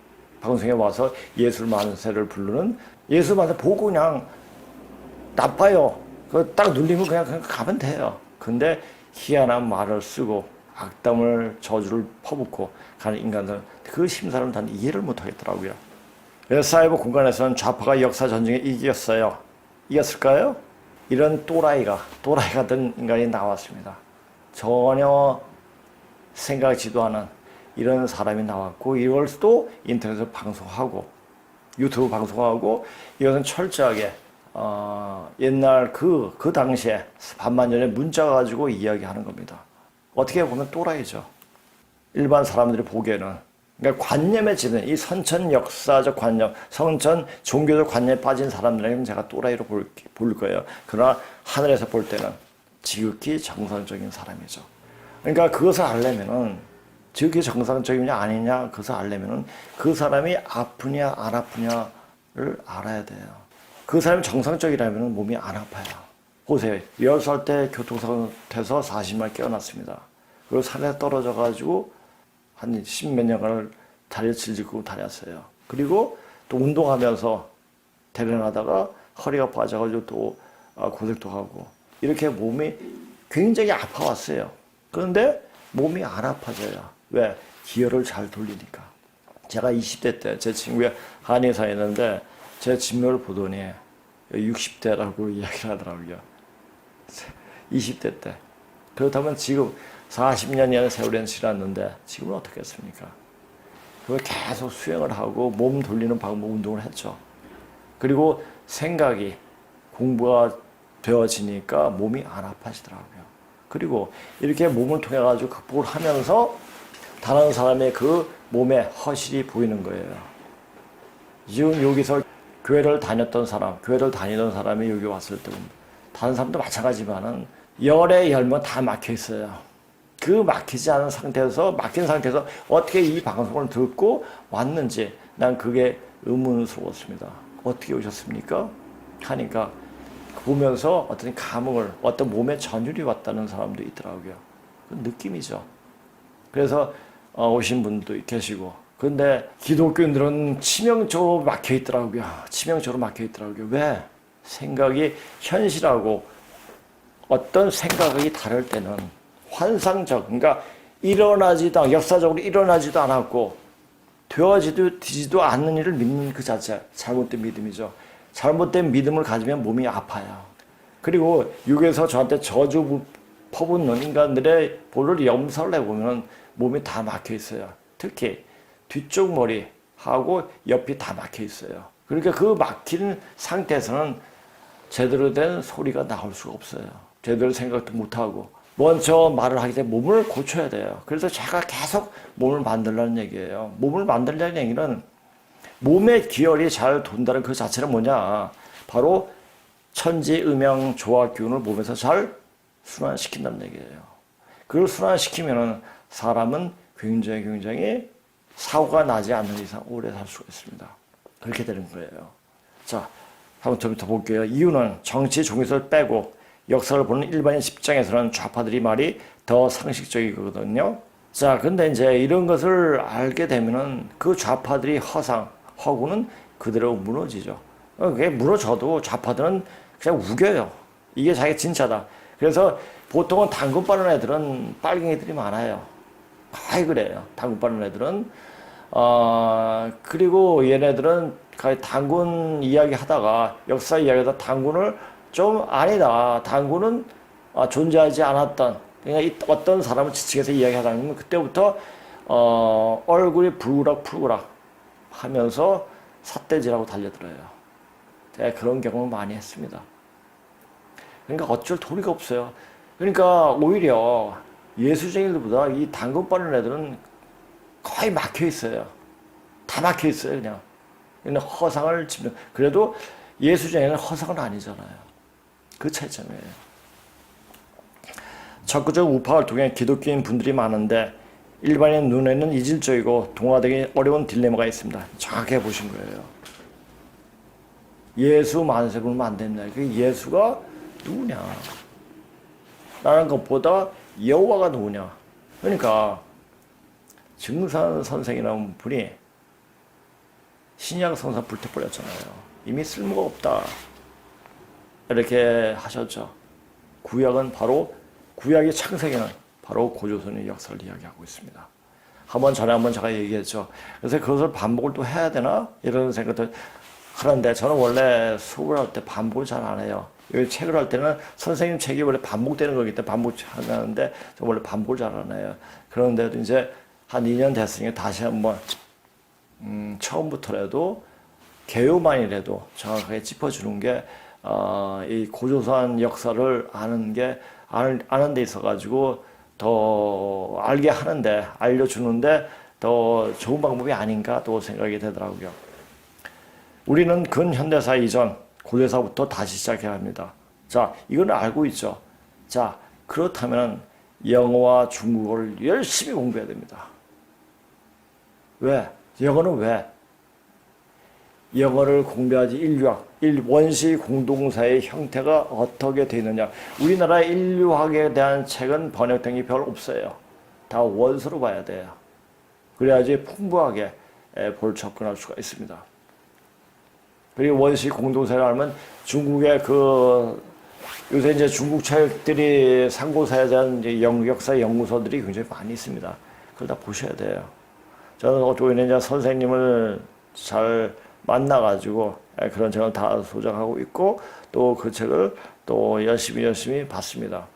와서 예수 만세를 부르는 예수 만세 보고 그냥 나빠요. 그 딱 눌리면 그냥 가면 돼요. 근데 희한한 말을 쓰고 악담을 저주를 퍼붓고 가는 인간들 그 심사를 단 이해를 못하겠더라고요. 그래서 사이버 공간에서는 좌파가 역사 전쟁에 이겼어요. 이겼을까요? 이런 또라이 같은 인간이 나왔습니다. 전혀 생각지도 않은 이런 사람이 나왔고 이걸 또 인터넷에서 방송하고 유튜브 방송하고 이것은 철저하게 옛날 그 당시에 반만 전에 문자 가지고 이야기하는 겁니다. 어떻게 보면 또라이죠. 일반 사람들이 보기에는. 그러니까 관념에 지는 이 선천 역사적 관념, 선천 종교적 관념에 빠진 사람들에게는 제가 또라이로 볼 거예요. 그러나 하늘에서 볼 때는 지극히 정상적인 사람이죠. 그러니까 그것을 알려면은 지극히 정상적이냐 아니냐 그것을 알려면은 그 사람이 아프냐 안 아프냐를 알아야 돼요. 그 사람이 정상적이라면 몸이 안 아파요. 보세요. 10살 때 교통사고 돼서 40만 깨어났습니다. 그리고 산에 떨어져가지고 한 10몇 년간을 다리를 질질 끌고 다녔어요. 그리고 또 운동하면서 대련하다가 허리가 빠져가지고 또 고생도 하고 이렇게 몸이 굉장히 아파왔어요. 그런데 몸이 안 아파져요. 왜? 기혈을 잘 돌리니까. 제가 20대 때 제 친구가 한의사에 있는데 제 진료를 보더니 60대라고 이야기를 하더라고요. 20대 때. 그렇다면 지금 40년이라는 세월이 지났는데 지금은 어떻겠습니까? 그걸 계속 수행을 하고 몸 돌리는 방법 운동을 했죠. 그리고 생각이 공부가 되어지니까 몸이 안 아파지더라고요. 그리고 이렇게 몸을 통해 가지고 극복을 하면서 다른 사람의 그 몸에 허실이 보이는 거예요. 지금 여기서 교회를 다녔던 사람, 교회를 다니던 사람이 여기 왔을 때 다른 사람도 마찬가지지만은 열에 열면 다 막혀 있어요. 그 막히지 않은 상태에서 막힌 상태에서 어떻게 이 방송을 듣고 왔는지 난 그게 의문스러웠습니다. 어떻게 오셨습니까? 하니까 보면서 어떤 감흥을, 어떤 몸에 전율이 왔다는 사람도 있더라고요. 그 느낌이죠. 그래서 오신 분도 계시고. 근데 기독교인들은 치명적으로 막혀 있더라고요. 치명적으로 막혀 있더라고요. 왜? 생각이 현실하고 어떤 생각이 다를 때는 환상적, 그러니까 일어나지도, 역사적으로 일어나지도 않았고 되어지지도 않는 일을 믿는 그 자체, 잘못된 믿음이죠. 잘못된 믿음을 가지면 몸이 아파요. 그리고 육에서 저한테 저주 퍼붓는 인간들의 볼을 염설을 해보면 몸이 다 막혀 있어요. 특히 뒤쪽 머리하고 옆이 다 막혀 있어요. 그러니까 그 막힌 상태에서는 제대로 된 소리가 나올 수가 없어요. 제대로 생각도 못하고. 먼저 말을 하기 전에 몸을 고쳐야 돼요. 그래서 제가 계속 몸을 만들라는 얘기예요. 몸을 만들라는 얘기는 몸의 기혈이 잘 돈다는 그 자체는 뭐냐. 바로 천지, 음양, 조화 기운을 몸에서 잘 순환시킨다는 얘기예요. 그걸 순환시키면은 사람은 굉장히 사고가 나지 않는 이상 오래 살 수가 있습니다. 그렇게 되는 거예요. 자, 한번 좀 더 볼게요. 이유는 정치, 종교를 빼고 역사를 보는 일반인 입장에서는 좌파들이 말이 더 상식적이거든요. 자, 근데 이제 이런 것을 알게 되면은 그 좌파들이 허구는 그대로 무너지죠. 그게 무너져도 좌파들은 그냥 우겨요. 이게 자기 진짜다. 그래서 보통은 당근 빠는 애들은 빨갱이들이 많아요. 거의 그래요. 당근 빠는 애들은. 그리고 얘네들은 당군 이야기 하다가 역사 이야기하다 당군을 좀 아니다. 당군은 존재하지 않았던, 그러니까 어떤 사람을 지칭해서 이야기하다 보면 그때부터 얼굴이 불그락 하면서 삿대질하고 달려들어요. 제가 그런 경험을 많이 했습니다. 그러니까 어쩔 도리가 없어요. 그러니까 오히려 예수쟁이들보다 이 당근 빠는 애들은 거의 막혀 있어요. 다 막혀 있어요, 그냥. 그냥 허상을 집는. 그래도 예수쟁이는 허상은 아니잖아요. 그 차이점이에요. 적극적 우파를 통해 기독교인 분들이 많은데 일반인 눈에는 이질적이고 동화되기 어려운 딜레마가 있습니다. 정확하게 보신 거예요. 예수 만세 부르면 안 된다. 그 예수가 누구냐? 라는 것보다 여호와가 누구냐? 그러니까 증산 선생이라는 분이 신약 성서 불태버렸잖아요. 이미 쓸모가 없다. 이렇게 하셨죠. 구약의 창세기는 바로 고조선의 역사를 이야기하고 있습니다. 전에 한번 제가 얘기했죠. 그래서 그것을 반복을 또 해야 되나? 이런 생각도 하는데 저는 원래 수업을 할 때 반복을 잘 안 해요. 이 책을 할 때는 선생님 책이 원래 반복되는 거기 때문에 반복하는데 저 원래 반복을 잘 안 해요. 그런데도 이제 한 2년 됐으니까 다시 한번 처음부터라도 개요만이라도 정확하게 짚어주는 게 이 고조선 역사를 아는 데 있어가지고 더 알게 하는데, 알려주는데 더 좋은 방법이 아닌가 또 생각이 되더라고요. 우리는 근현대사 이전, 고대사부터 다시 시작해야 합니다. 자, 이건 알고 있죠. 자, 그렇다면 영어와 중국어를 열심히 공부해야 됩니다. 왜? 영어는 왜? 영어를 공부하지 원시 공동사의 형태가 어떻게 되어 있느냐. 우리나라 인류학에 대한 책은 번역된 게 별로 없어요. 다 원서로 봐야 돼요. 그래야지 풍부하게 접근할 수가 있습니다. 그리고 원시 공동체를 하면 중국의 요새 이제 중국 체육들이 상고사에 대한 이제 역사 연구소들이 굉장히 많이 있습니다. 그걸 다 보셔야 돼요. 저는 어쩌면 이제 선생님을 잘 만나가지고 그런 책을 다 소장하고 있고 또 그 책을 또 열심히 봤습니다.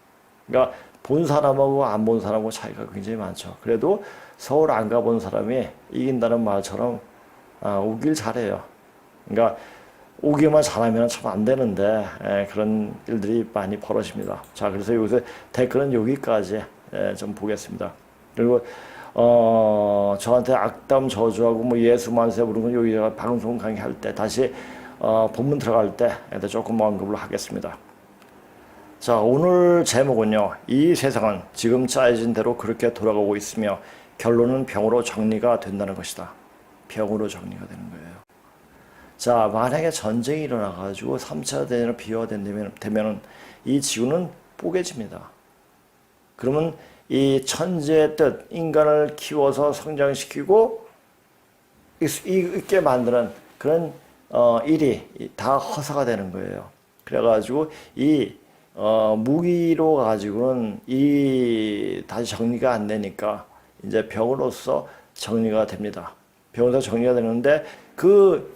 그러니까 본 사람하고 안 본 사람하고 차이가 굉장히 많죠. 그래도 서울 안 가본 사람이 이긴다는 말처럼 오길 잘해요. 그러니까 오기만 잘하면 참 안 되는데 그런 일들이 많이 벌어집니다. 자, 그래서 여기서 댓글은 여기까지 좀 보겠습니다. 그리고 저한테 악담 저주하고 뭐 예수 만세 부르는 여기가 방송 강의할 때 다시 본문 들어갈 때 조금 언급을 하겠습니다. 자, 오늘 제목은요. 이 세상은 지금 짜여진 대로 그렇게 돌아가고 있으며 결론은 병으로 정리가 된다는 것이다. 병으로 정리가 되는 거예요. 자, 만약에 전쟁이 일어나가지고 3차 대전으로 비화되면은 이 지구는 뽀개집니다. 그러면 이 천재의 뜻, 인간을 키워서 성장시키고 있게 만드는 그런 일이 다 허사가 되는 거예요. 그래가지고 이 무기로 가지고는 다시 정리가 안 되니까 이제 병으로서 정리가 됩니다. 병으로서 정리가 되는데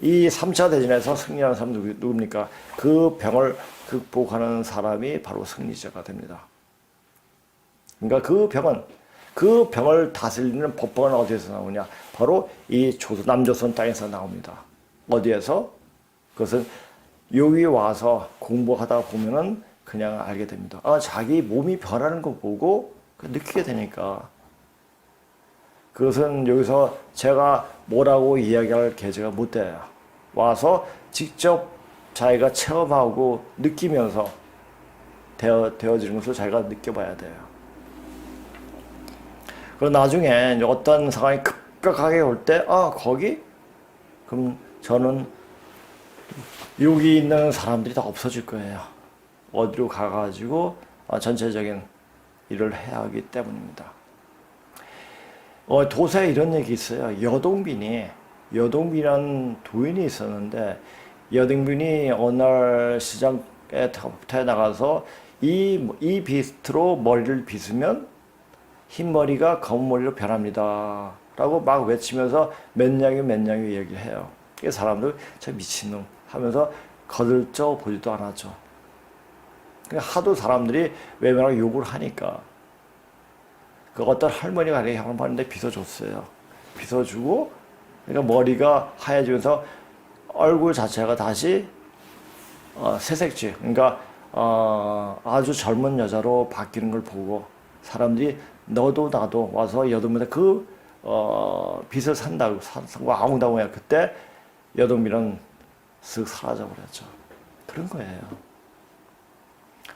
이 3차 대전에서 승리하는 사람은 누굽니까? 그 병을 극복하는 사람이 바로 승리자가 됩니다. 그러니까 그 병을 다스리는 법법은 어디에서 나오냐? 바로 이 남조선 땅에서 나옵니다. 어디에서? 그것은 여기 와서 공부하다 보면은 그냥 알게 됩니다. 자기 몸이 변하는 거 보고 느끼게 되니까. 그것은 여기서 제가 뭐라고 이야기할 계제가 못 돼요. 와서 직접 자기가 체험하고 느끼면서 되어지는 것을 자기가 느껴봐야 돼요. 그리고 나중에 어떤 상황이 급격하게 올 때, 거기? 그럼 저는 여기 있는 사람들이 다 없어질 거예요. 어디로 가가지고 전체적인 일을 해야 하기 때문입니다. 도서에 이런 얘기 있어요. 여동빈이라는 도인이 있었는데, 여동빈이 어느 날 시장에 나가서 이 비트로 머리를 빗으면 흰머리가 검은머리로 변합니다. 라고 막 외치면서 몇 냥이 얘기를 해요. 이 사람들 저 미친놈 하면서 거들떠 보지도 않았죠. 하도 사람들이 외면하고 욕을 하니까 어떤 할머니가 한번 봤는데 빗어줬어요. 빗어주고 그러니까 머리가 하얘지면서 얼굴 자체가 다시 새색지, 그러니까 아주 젊은 여자로 바뀌는 걸 보고 사람들이 너도 나도 와서 여동민한테 빚을 산다고 아웅다웅 해요. 그때 여동민은 쓱 사라져버렸죠. 그런 거예요.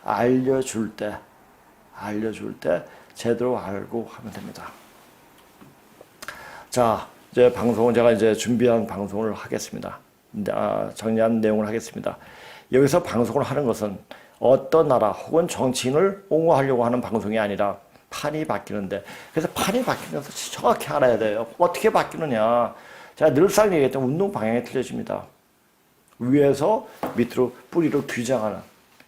알려줄 때 제대로 알고 하면 됩니다. 자, 이제 방송은 제가 이제 준비한 방송을 하겠습니다. 정리한 내용을 하겠습니다. 여기서 방송을 하는 것은 어떤 나라 혹은 정치인을 옹호하려고 하는 방송이 아니라 판이 바뀌는데, 그래서 판이 바뀌는 것을 정확히 알아야 돼요. 어떻게 바뀌느냐. 제가 늘상 얘기했던 운동 방향이 틀려집니다. 위에서 밑으로 뿌리로 규정하는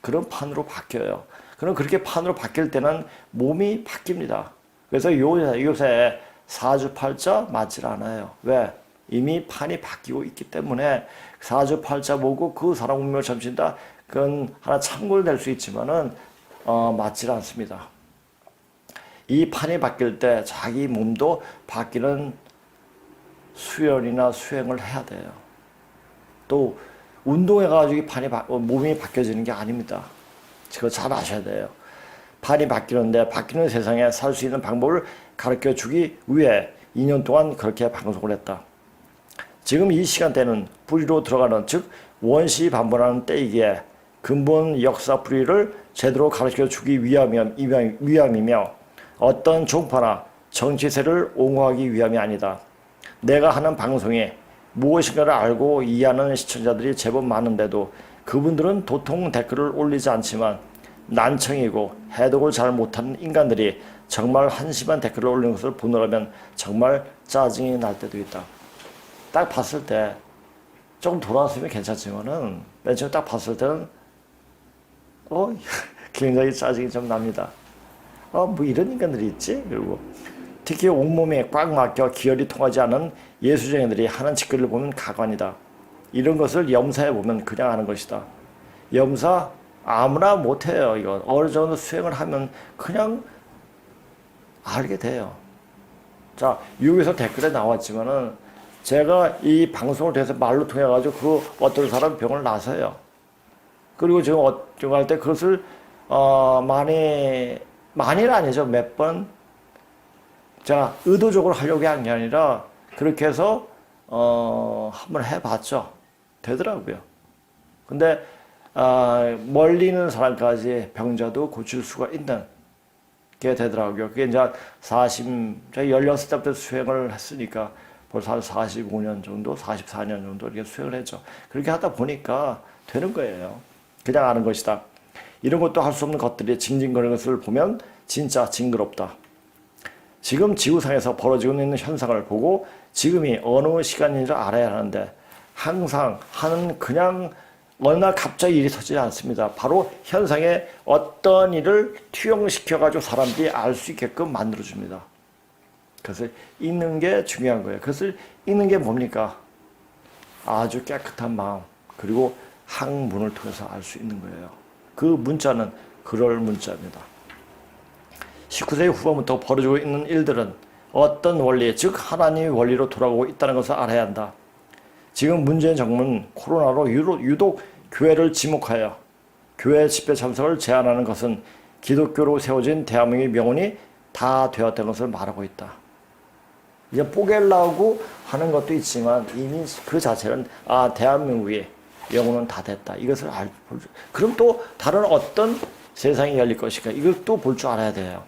그런 판으로 바뀌어요. 그럼 그렇게 판으로 바뀔 때는 몸이 바뀝니다. 그래서 요새 사주팔자 맞질 않아요. 왜? 이미 판이 바뀌고 있기 때문에 사주팔자 보고 그 사람 운명을 점친다. 그건 하나 참고를 낼 수 있지만은 맞질 않습니다. 이 판이 바뀔 때 자기 몸도 바뀌는 수련이나 수행을 해야 돼요. 또 운동해가지고 몸이 바뀌어지는 게 아닙니다. 그거 잘 아셔야 돼요. 판이 바뀌는데 바뀌는 세상에 살 수 있는 방법을 가르쳐 주기 위해 2년 동안 그렇게 방송을 했다. 지금 이 시간대는 뿌리로 들어가는, 즉 원시 반복하는 때이기에 근본 역사 뿌리를 제대로 가르쳐 주기 위함이며 어떤 종파나 정치세를 옹호하기 위함이 아니다. 내가 하는 방송에 무엇인가를 알고 이해하는 시청자들이 제법 많은데도 그분들은 도통 댓글을 올리지 않지만 난청이고 해독을 잘 못하는 인간들이 정말 한심한 댓글을 올리는 것을 보느라면 정말 짜증이 날 때도 있다. 딱 봤을 때 조금 돌아왔으면 괜찮지만은 맨 처음 딱 봤을 때는 굉장히 짜증이 좀 납니다. 뭐 이런 인간들이 있지? 그리고 특히 온몸에 꽉 막혀 기혈이 통하지 않은 예수쟁이들이 하는 짓거리를 보면 가관이다. 이런 것을 염사해 보면 그냥 하는 것이다. 염사 아무나 못해요. 이거 어느 정도 수행을 하면 그냥 알게 돼요. 자, 여기서 댓글에 나왔지만은 제가 이 방송을 통해서 말로 통해 가지고 그 어떤 사람 병을 나서요. 그리고 지금 할 때 그것을 많이는 아니죠. 몇 번 제가 의도적으로 하려고 한 게 아니라 그렇게 해서 한번 해봤죠. 되더라고요. 근데 멀리 있는 사람까지 병자도 고칠 수가 있는 게 되더라고요. 그게 이제 제가 16살부터 수행을 했으니까 벌써 한 45년 정도, 44년 정도 이렇게 수행을 했죠. 그렇게 하다 보니까 되는 거예요. 그냥 아는 것이다. 이런 것도 할 수 없는 것들이 징징거리는 것을 보면 진짜 징그럽다. 지금 지구상에서 벌어지고 있는 현상을 보고 지금이 어느 시간인지 알아야 하는데 항상 하는 그냥 어느 날 갑자기 일이 터지지 않습니다. 바로 현상에 어떤 일을 투영시켜가지고 사람들이 알 수 있게끔 만들어줍니다. 그것을 읽는 게 중요한 거예요. 그것을 읽는 게 뭡니까? 아주 깨끗한 마음 그리고 학문을 통해서 알 수 있는 거예요. 그 문자는 그럴 문자입니다. 19세기 후반부터 벌어지고 있는 일들은 어떤 원리, 즉 하나님의 원리로 돌아가고 있다는 것을 알아야 한다. 지금 문재인 정부는 코로나로 유독 교회를 지목하여 교회 집회 참석을 제한하는 것은 기독교로 세워진 대한민국의 명운이 다 되었다는 것을 말하고 있다. 이제 뽀개려고 하는 것도 있지만 이미 그 자체는 대한민국의 영혼은 다 됐다. 이것을 그럼 또 다른 어떤 세상이 열릴 것인가 이것도 볼 줄 알아야 돼요.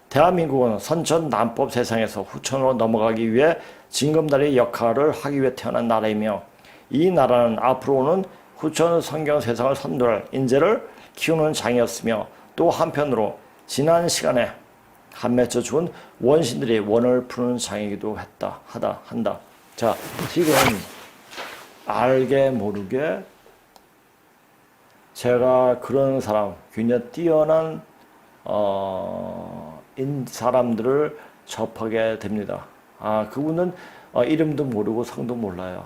대한민국은 선천 난법 세상에서 후천으로 넘어가기 위해 징검다리의 역할을 하기 위해 태어난 나라이며 이 나라는 앞으로는 후천 성경 세상을 선도할 인재를 키우는 장이었으며 또 한편으로 지난 시간에 한 맺혀 죽은 원신들이 원을 푸는 장이기도 한다. 자, 지금 알게 모르게 제가 그런 사람, 굉장히 뛰어난 사람들을 접하게 됩니다. 그분은 이름도 모르고 성도 몰라요.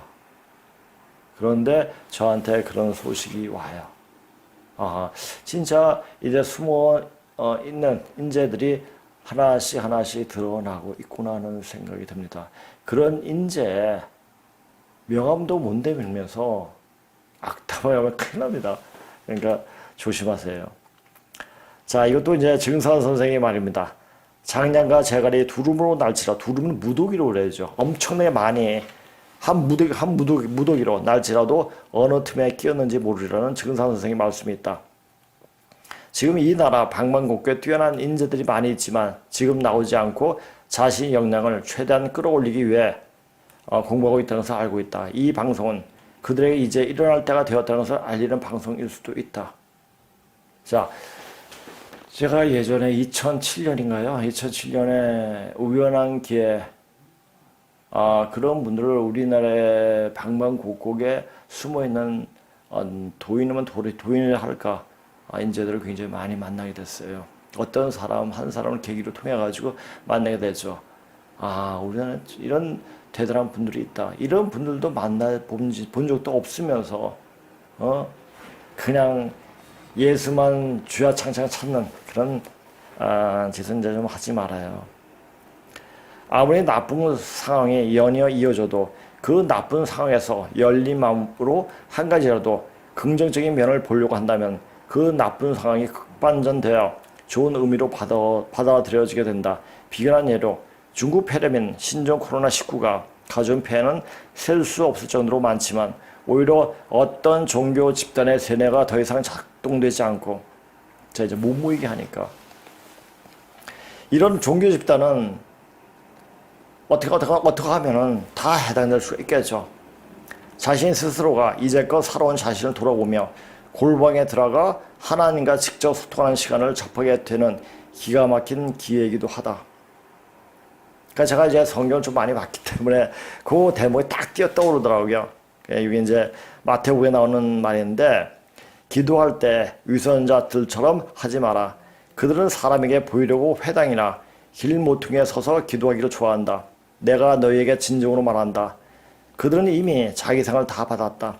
그런데 저한테 그런 소식이 와요. 진짜 이제 숨어 있는 인재들이 하나씩 드러나고 있구나 하는 생각이 듭니다. 그런 인재 명함도 못 내밀면서 악담하면 큰일 납니다. 그러니까 조심하세요. 자, 이것도 이제 증산 선생의 말입니다. 장량과 재갈이 두름으로 날치라. 두름은 무더기로 그래야죠. 엄청나게 많이 한 무더기로 날지라도 어느 틈에 끼었는지 모르리라는 증산 선생의 말씀이 있다. 지금 이 나라 방방곡곡에 뛰어난 인재들이 많이 있지만 지금 나오지 않고 자신의 역량을 최대한 끌어올리기 위해 공부하고 있다는 것을 알고 있다. 이 방송은 그들에게 이제 일어날 때가 되었다는 것을 알리는 방송일 수도 있다. 자, 제가 예전에 2007년인가요? 2007년에 우연한 기회에 그런 분들을 우리나라의 방방곡곡에 숨어있는 도인이면 도인을 할까 인재들을 굉장히 많이 만나게 됐어요. 어떤 사람 한 사람을 계기로 통해 가지고 만나게 되죠. 우리나라에 이런 대단한 분들이 있다. 이런 분들도 본 적도 없으면서 그냥 예수만 주야창창 찾는 그런 짓은 이제 좀 하지 말아요. 아무리 나쁜 상황이 연이어 이어져도 그 나쁜 상황에서 열린 마음으로 한 가지라도 긍정적인 면을 보려고 한다면 그 나쁜 상황이 극반전되어 좋은 의미로 받아들여지게 된다. 비견한 예로 중국 폐렴인 신종 코로나19가 가져온 폐해는 셀 수 없을 정도로 많지만 오히려 어떤 종교 집단의 세뇌가 더 이상 작동되지 않고 이제 못 모이게 하니까 이런 종교 집단은 어떻게 하면은 다 해당될 수 있겠죠. 자신 스스로가 이제껏 살아온 자신을 돌아보며 골방에 들어가 하나님과 직접 소통하는 시간을 접하게 되는 기가 막힌 기회이기도 하다. 그러니까 제가 이제 성경을 좀 많이 봤기 때문에 그 대목이 딱 뛰어 떠오르더라고요. 이게 이제 마태복음에 나오는 말인데, 기도할 때 위선자들처럼 하지 마라. 그들은 사람에게 보이려고 회당이나 길모퉁이에 서서 기도하기를 좋아한다. 내가 너희에게 진정으로 말한다. 그들은 이미 자기 상을 다 받았다.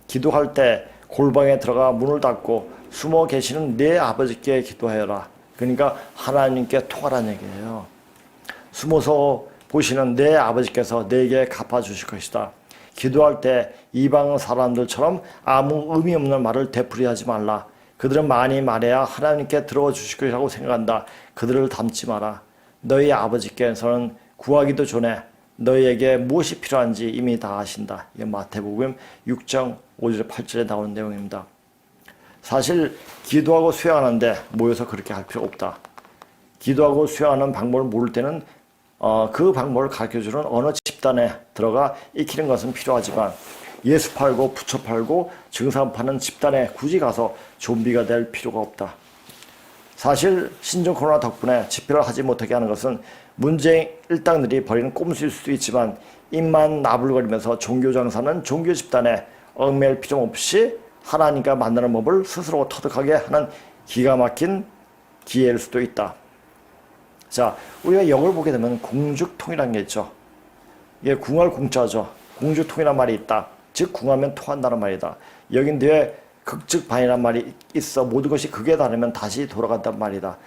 기도할 때 골방에 들어가 문을 닫고 숨어 계시는 내 아버지께 기도하여라. 그러니까 하나님께 통하라는 얘기예요. 숨어서 보시는 내 아버지께서 내게 갚아주실 것이다. 기도할 때 이방 사람들처럼 아무 의미 없는 말을 되풀이하지 말라. 그들은 많이 말해야 하나님께 들어주실 것이라고 생각한다. 그들을 닮지 마라. 너희 아버지께서는 구하기도 전에 너희에게 무엇이 필요한지 이미 다 아신다. 이게 마태복음 6장 5절 8절에 나오는 내용입니다. 사실 기도하고 수양하는데 모여서 그렇게 할 필요 없다. 기도하고 수양하는 방법을 모를 때는 그 방법을 가르쳐주는 어느 집단에 들어가 익히는 것은 필요하지만 예수 팔고 부처 팔고 증상 파는 집단에 굳이 가서 좀비가 될 필요가 없다. 사실 신종 코로나 덕분에 집회를 하지 못하게 하는 것은 문재인 일당들이 벌이는 꼼수일 수도 있지만 입만 나불거리면서 종교 장사는 종교 집단에 얽매일 필요 없이 하나님과 만나는 법을 스스로 터득하게 하는 기가 막힌 기회일 수도 있다. 자, 우리가 영어를 보게 되면 공죽통이라는 게 있죠. 이게 궁할 공자죠. 공죽통이란 말이 있다. 즉 궁하면 통한다는 말이다. 여긴 뒤에 극즉반이란 말이 있어. 모든 것이 극에 다르면 다시 돌아간단 말이다.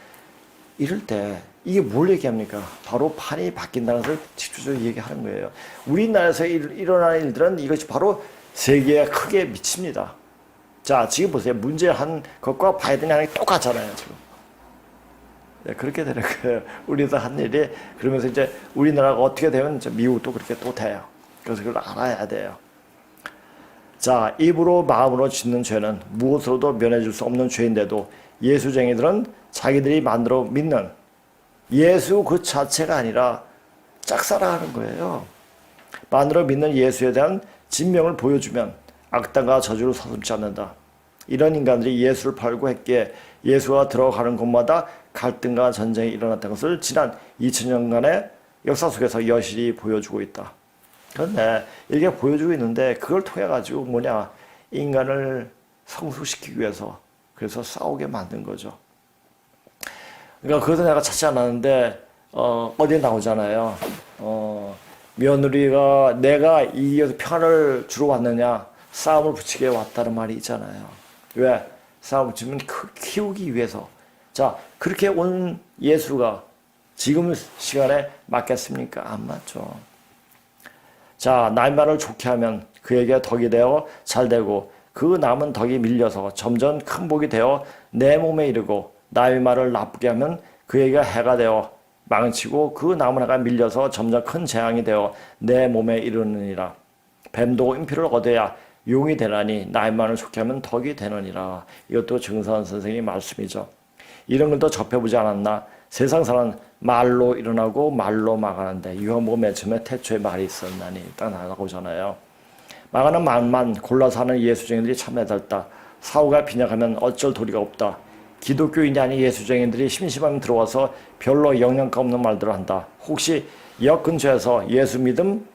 이럴 때 이게 뭘 얘기합니까? 바로 판이 바뀐다는 것을 직접적으로 얘기하는 거예요. 우리나라에서 일어나는 일들은 이것이 바로 세계에 크게 미칩니다. 자, 지금 보세요. 문제한 것과 바이든이 하는 게 똑같잖아요, 지금. 네, 그렇게 되는 거예요. 우리도 한 일이. 그러면서 이제 우리나라가 어떻게 되면 이제 미국도 그렇게 또 돼요. 그래서 그걸 알아야 돼요. 자, 입으로 마음으로 짓는 죄는 무엇으로도 면해줄 수 없는 죄인데도 예수쟁이들은 자기들이 만들어 믿는 예수 그 자체가 아니라 짝사랑하는 거예요. 만들어 믿는 예수에 대한 진명을 보여주면 악당과 저주를 서슴지 않는다. 이런 인간들이 예수를 팔고 했기에 예수가 들어가는 곳마다 갈등과 전쟁이 일어났던 것을 지난 2000년간의 역사 속에서 여실히 보여주고 있다. 그런데 이게 보여주고 있는데 그걸 통해 가지고 인간을 성숙시키기 위해서 그래서 싸우게 만든 거죠. 그러니까 그것도 내가 찾지 않았는데 어디에 나오잖아요. 며느리가 내가 이겨서 평화를 주러 왔느냐 싸움을 붙이게 왔다는 말이 있잖아요. 왜? 싸움을 붙이면 키우기 위해서. 자, 그렇게 온 예수가 지금 시간에 맞겠습니까? 안 맞죠. 자, 남의 말을 좋게 하면 그에게 덕이 되어 잘되고 그 남은 덕이 밀려서 점점 큰 복이 되어 내 몸에 이르고 남의 말을 나쁘게 하면 그에게 해가 되어 망치고 그 남은 해가 밀려서 점점 큰 재앙이 되어 내 몸에 이르느니라. 뱀도 인피를 얻어야 용이 되나니 남의 말을 좋게 하면 덕이 되느니라. 이것도 증선 선생님의 말씀이죠. 이런 것도 접해보지 않았나? 세상 사람은 말로 일어나고 말로 막하는데 요한복음 맨 처음에 태초에 말이 있었나니 딱 나오잖아요. 막하는 말만 골라서 하는 예수쟁이들이 참 애달다. 사후가 빈약하면 어쩔 도리가 없다. 기독교인이 아닌 예수쟁이들이 심심하면 들어와서 별로 영양가 없는 말들을 한다. 혹시 역 근처에서 예수 믿음,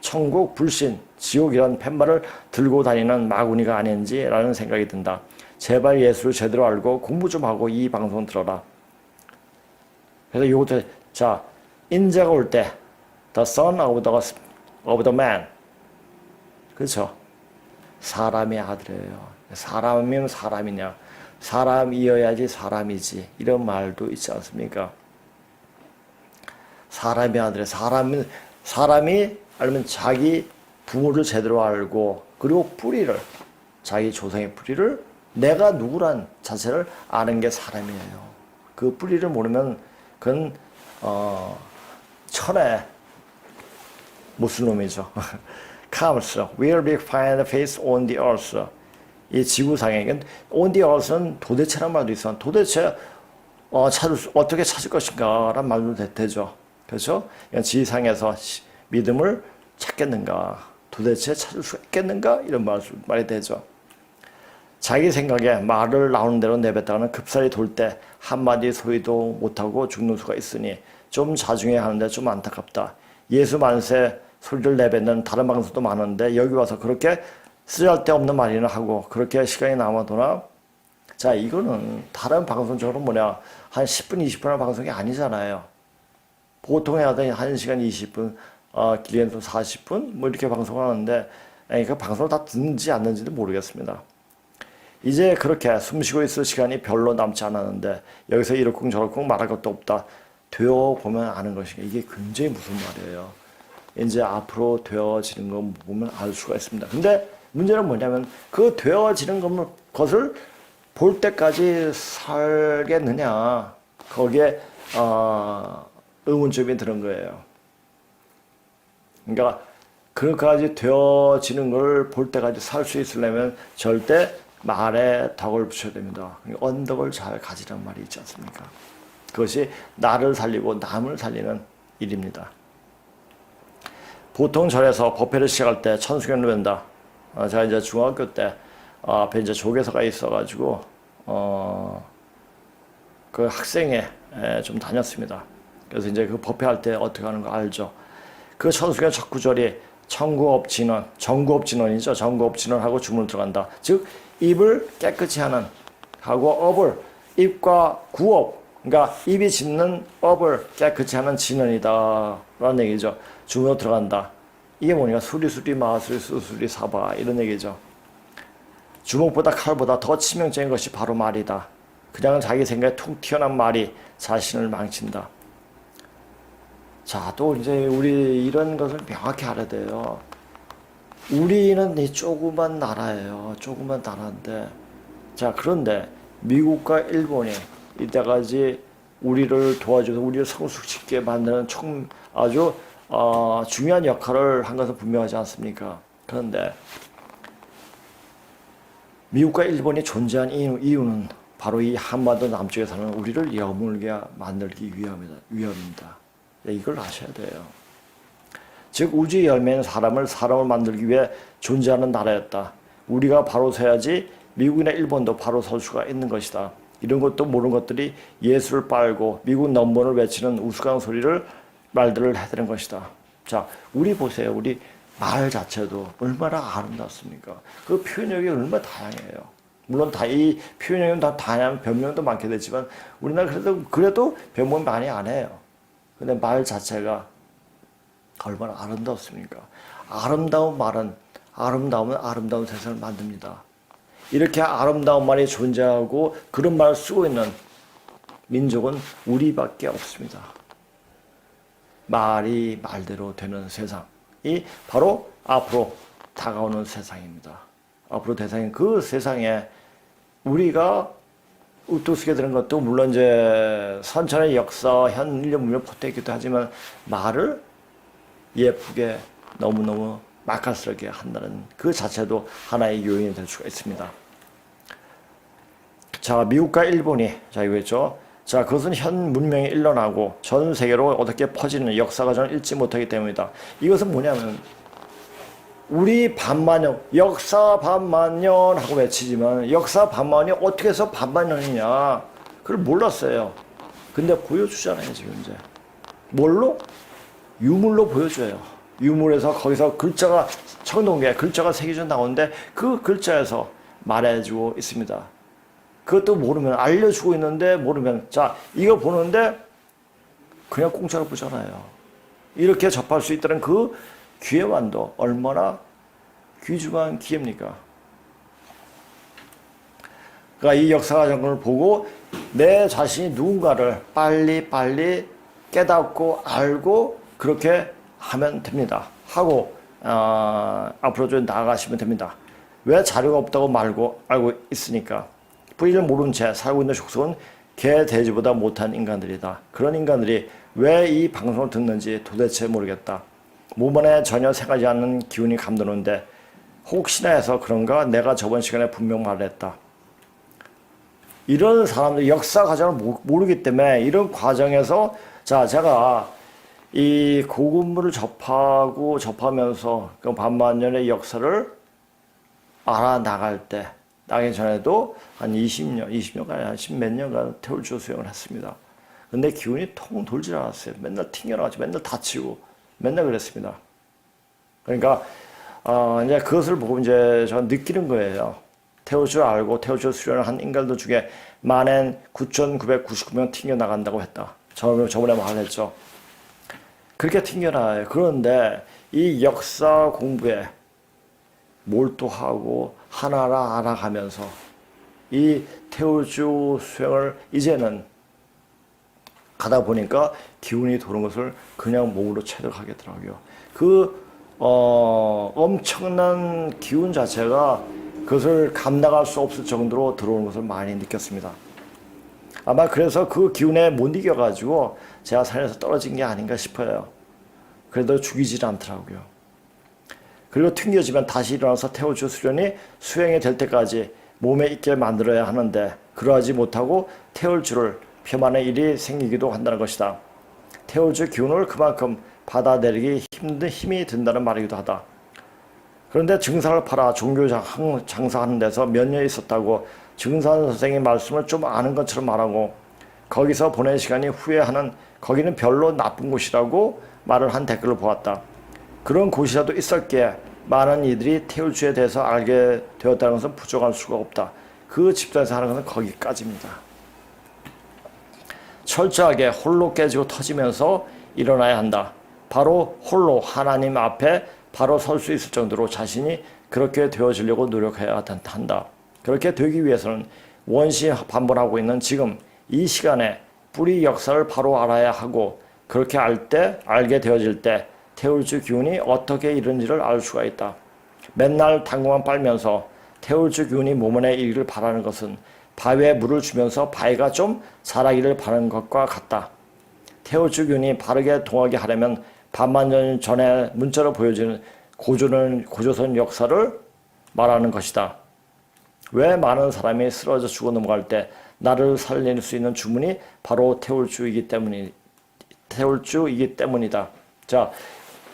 천국, 불신, 지옥이란 팻말을 들고 다니는 마구니가 아닌지라는 생각이 든다. 제발 예수를 제대로 알고 공부 좀 하고 이 방송 들어라. 그래서 요것도 자, 인자가 올 때 the son of the man, 그렇죠? 사람의 아들이에요. 사람이면 사람이냐? 사람이어야지 사람이지. 이런 말도 있지 않습니까? 사람의 아들이에요. 사람이 알면 자기 부모를 제대로 알고 그리고 뿌리를 자기 조상의 뿌리를 내가 누구란 자체를 아는 게 사람이에요. 그 뿌리를 모르면 그건 천의 무슬림이죠. comes will be find face on the earth. 이 지구상에 on the earth는 도대체란 말도 있어. 도대체 어떻게 찾을 것인가란 말도 되죠. 그렇죠? 지상에서 믿음을 찾겠는가? 도대체 찾을 수 있겠는가? 이런 말이 되죠. 자기 생각에 말을 나오는 대로 내뱉다가는 급살이 돌 때 한마디 소리도 못하고 죽는 수가 있으니 좀 자중해야 하는데 좀 안타깝다. 예수 만세 소리를 내뱉는 다른 방송도 많은데 여기 와서 그렇게 쓰잘데없는 말이나 하고 그렇게 시간이 남아도나 자 이거는 다른 방송처럼 뭐냐 한 10분 20분의 방송이 아니잖아요. 보통 해야 돼 1시간 20분 길게는 40분 뭐 이렇게 방송하는데 그러니까 방송을 다 듣는지 안 듣는지도 모르겠습니다. 이제 그렇게 숨쉬고 있을 시간이 별로 남지 않았는데 여기서 이러쿵저러쿵 말할 것도 없다. 되어보면 아는 것이니까 이게 굉장히 무슨 말이에요. 이제 앞으로 되어지는 거 보면 알 수가 있습니다. 근데 문제는 뭐냐면 그 되어지는 것을 볼 때까지 살겠느냐 거기에 의문점이 드는 거예요. 그러니까 그까지 되어지는 걸 볼 때까지 살 수 있으려면 절대 말에 덕을 붙여야 됩니다. 언덕을 잘 가지란 말이 있지 않습니까? 그것이 나를 살리고 남을 살리는 일입니다. 보통 절에서 법회를 시작할 때 천수경을 뵌다. 제가 이제 중학교 때 앞에 이제 조계사가 있어가지고 그 학생회 좀 다녔습니다. 그래서 이제 그 법회할 때 어떻게 하는 거 알죠? 그 천수경 첫 구절이 청구업진원, 정구업진원이죠. 정구업진원하고 주문을 들어간다. 즉 입을 깨끗이 하는 하고 업을 입과 구업, 그러니까 입이 짓는 업을 깨끗이 하는 진원이다 라는 얘기죠. 주문으로 들어간다. 이게 뭐냐? 수리수리 마수리 수수리 사바 이런 얘기죠. 주먹보다 칼보다 더 치명적인 것이 바로 말이다. 그냥 자기 생각에 툭 튀어나온 말이 자신을 망친다. 자, 또 이제 우리 이런 것을 명확히 알아야 돼요. 우리는 이 조그만 나라예요. 조그만 나라인데. 자, 그런데 미국과 일본이 이때까지 우리를 도와줘서 우리를 성숙시키게 만드는 아주 중요한 역할을 한 것은 분명하지 않습니까? 그런데 미국과 일본이 존재한 이유는 바로 이 한반도 남쪽에 사는 우리를 여물게 만들기 위함입니다. 이걸 아셔야 돼요. 즉 우주의 열매는 사람을 만들기 위해 존재하는 나라였다. 우리가 바로 서야지 미국이나 일본도 바로 설 수가 있는 것이다. 이런 것도 모르는 것들이 예수를 빨고 미국 넘버를 외치는 우스꽝 말들을 해대는 것이다. 자, 우리 보세요. 우리 말 자체도 얼마나 아름답습니까? 그 표현력이 얼마나 다양해요. 물론 이 표현력은 다 다양한 변명도 많게 되지만 우리나라 그래도 변명 많이 안 해요. 근데 말 자체가 얼마나 아름답습니까? 아름다운 말은 아름다우면 아름다운 세상을 만듭니다. 이렇게 아름다운 말이 존재하고 그런 말을 쓰고 있는 민족은 우리밖에 없습니다. 말이 말대로 되는 세상이 바로 앞으로 다가오는 세상입니다. 앞으로 대상인 그 세상에 우리가 우뚝 서게 되는 것도 물론 이제 선천의 역사, 현 인류 문명 포함되기도 하지만 말을 예쁘게 너무너무 맛깔스럽게 한다는 그 자체도 하나의 요인이 될 수가 있습니다. 자, 미국과 일본이 이거 있죠. 자, 그것은 현 문명이 일어나고 전 세계로 어떻게 퍼지는 역사 과정을 읽지 못하기 때문이다. 이것은 뭐냐면 우리 반만년, 역사 반만년 하고 외치지만 역사 반만년이 어떻게 해서 반만년이냐 그걸 몰랐어요. 근데 보여주잖아요 지금 이제. 뭘로? 유물로 보여줘요. 유물에서 거기서 글자가 청동기에 글자가 새겨져 나오는데 그 글자에서 말해주고 있습니다. 그것도 모르면 알려주고 있는데 모르면 자 이거 보는데 그냥 공짜로 보잖아요. 이렇게 접할 수 있다는 그 기회만도 얼마나 귀중한 기회입니까? 그러니까 이 역사 과정을 보고 내 자신이 누군가를 빨리 깨닫고 알고 그렇게 하면 됩니다. 하고 앞으로 좀 나아가시면 됩니다. 왜 자료가 없다고 알고 있으니까. 뿌리를 모른 채 살고 있는 족속은 개, 돼지보다 못한 인간들이다. 그런 인간들이 왜 이 방송을 듣는지 도대체 모르겠다. 몸 안에 전혀 생각하지 않는 기운이 감도는데 혹시나 해서 그런가 내가 저번 시간에 분명 말했다. 이런 사람들 역사 과정을 모르기 때문에 이런 과정에서 자 제가 이 고군물을 접하면서 그 반만년의 역사를 알아나갈 때 나기 전에도 한 20년간 한 10몇 년간 태울주 수행을 했습니다. 근데 기운이 통 돌질 않았어요. 맨날 튕겨나가지고 맨날 다치고 맨날 그랬습니다. 그러니까 이제 그것을 보고 이제 저 느끼는 거예요. 태울 줄 알고 태울 줄 수련을 한 인간들 중에 만엔 9,999명 튕겨나간다고 했다. 저번에 말했죠. 그렇게 튕겨나가요. 그런데 이 역사 공부에 몰두하고 하나하나 알아가면서 이 태울주 수행을 이제는 가다 보니까 기운이 도는 것을 그냥 몸으로 체득하겠더라고요. 엄청난 기운 자체가 그것을 감당할 수 없을 정도로 들어오는 것을 많이 느꼈습니다. 아마 그래서 그 기운에 못 이겨가지고 제가 산에서 떨어진 게 아닌가 싶어요. 그래도 죽이질 않더라고요. 그리고 튕겨지면 다시 일어나서 태울주 수련이 수행이 될 때까지 몸에 있게 만들어야 하는데 그러하지 못하고 태울주를 폄하하는 일이 생기기도 한다는 것이다. 태울주 기운을 그만큼 받아내리기 힘이 든다는 말이기도 하다. 그런데 증산을 팔아 종교 장사하는 데서 몇 년 있었다고 증산 선생의 말씀을 좀 아는 것처럼 말하고 거기서 보낸 시간이 후회하는 거기는 별로 나쁜 곳이라고 말을 한 댓글을 보았다. 그런 곳이라도 있었기에 많은 이들이 태울주에 대해서 알게 되었다는 것은 부족할 수가 없다. 그 집단에서 하는 것은 거기까지입니다. 철저하게 홀로 깨지고 터지면서 일어나야 한다. 바로 홀로 하나님 앞에 바로 설 수 있을 정도로 자신이 그렇게 되어지려고 노력해야 한다. 그렇게 되기 위해서는 원시 반복하고 있는 지금 이 시간에 뿌리 역사를 바로 알아야 하고 그렇게 알게 되어질 때 태울주 기운이 어떻게 이런지를 알 수가 있다. 맨날 당구만 빨면서 태울주 기운이 몸 안에 이르기를 바라는 것은 바위에 물을 주면서 바위가 좀 자라기를 바라는 것과 같다. 태울주 기운이 바르게 동하게 하려면 반만 년 전에 문자로 보여지는 고조선 역사를 말하는 것이다. 왜 많은 사람이 쓰러져 죽어 넘어갈 때 나를 살릴 수 있는 주문이 바로 태울주이기 때문이다. 자,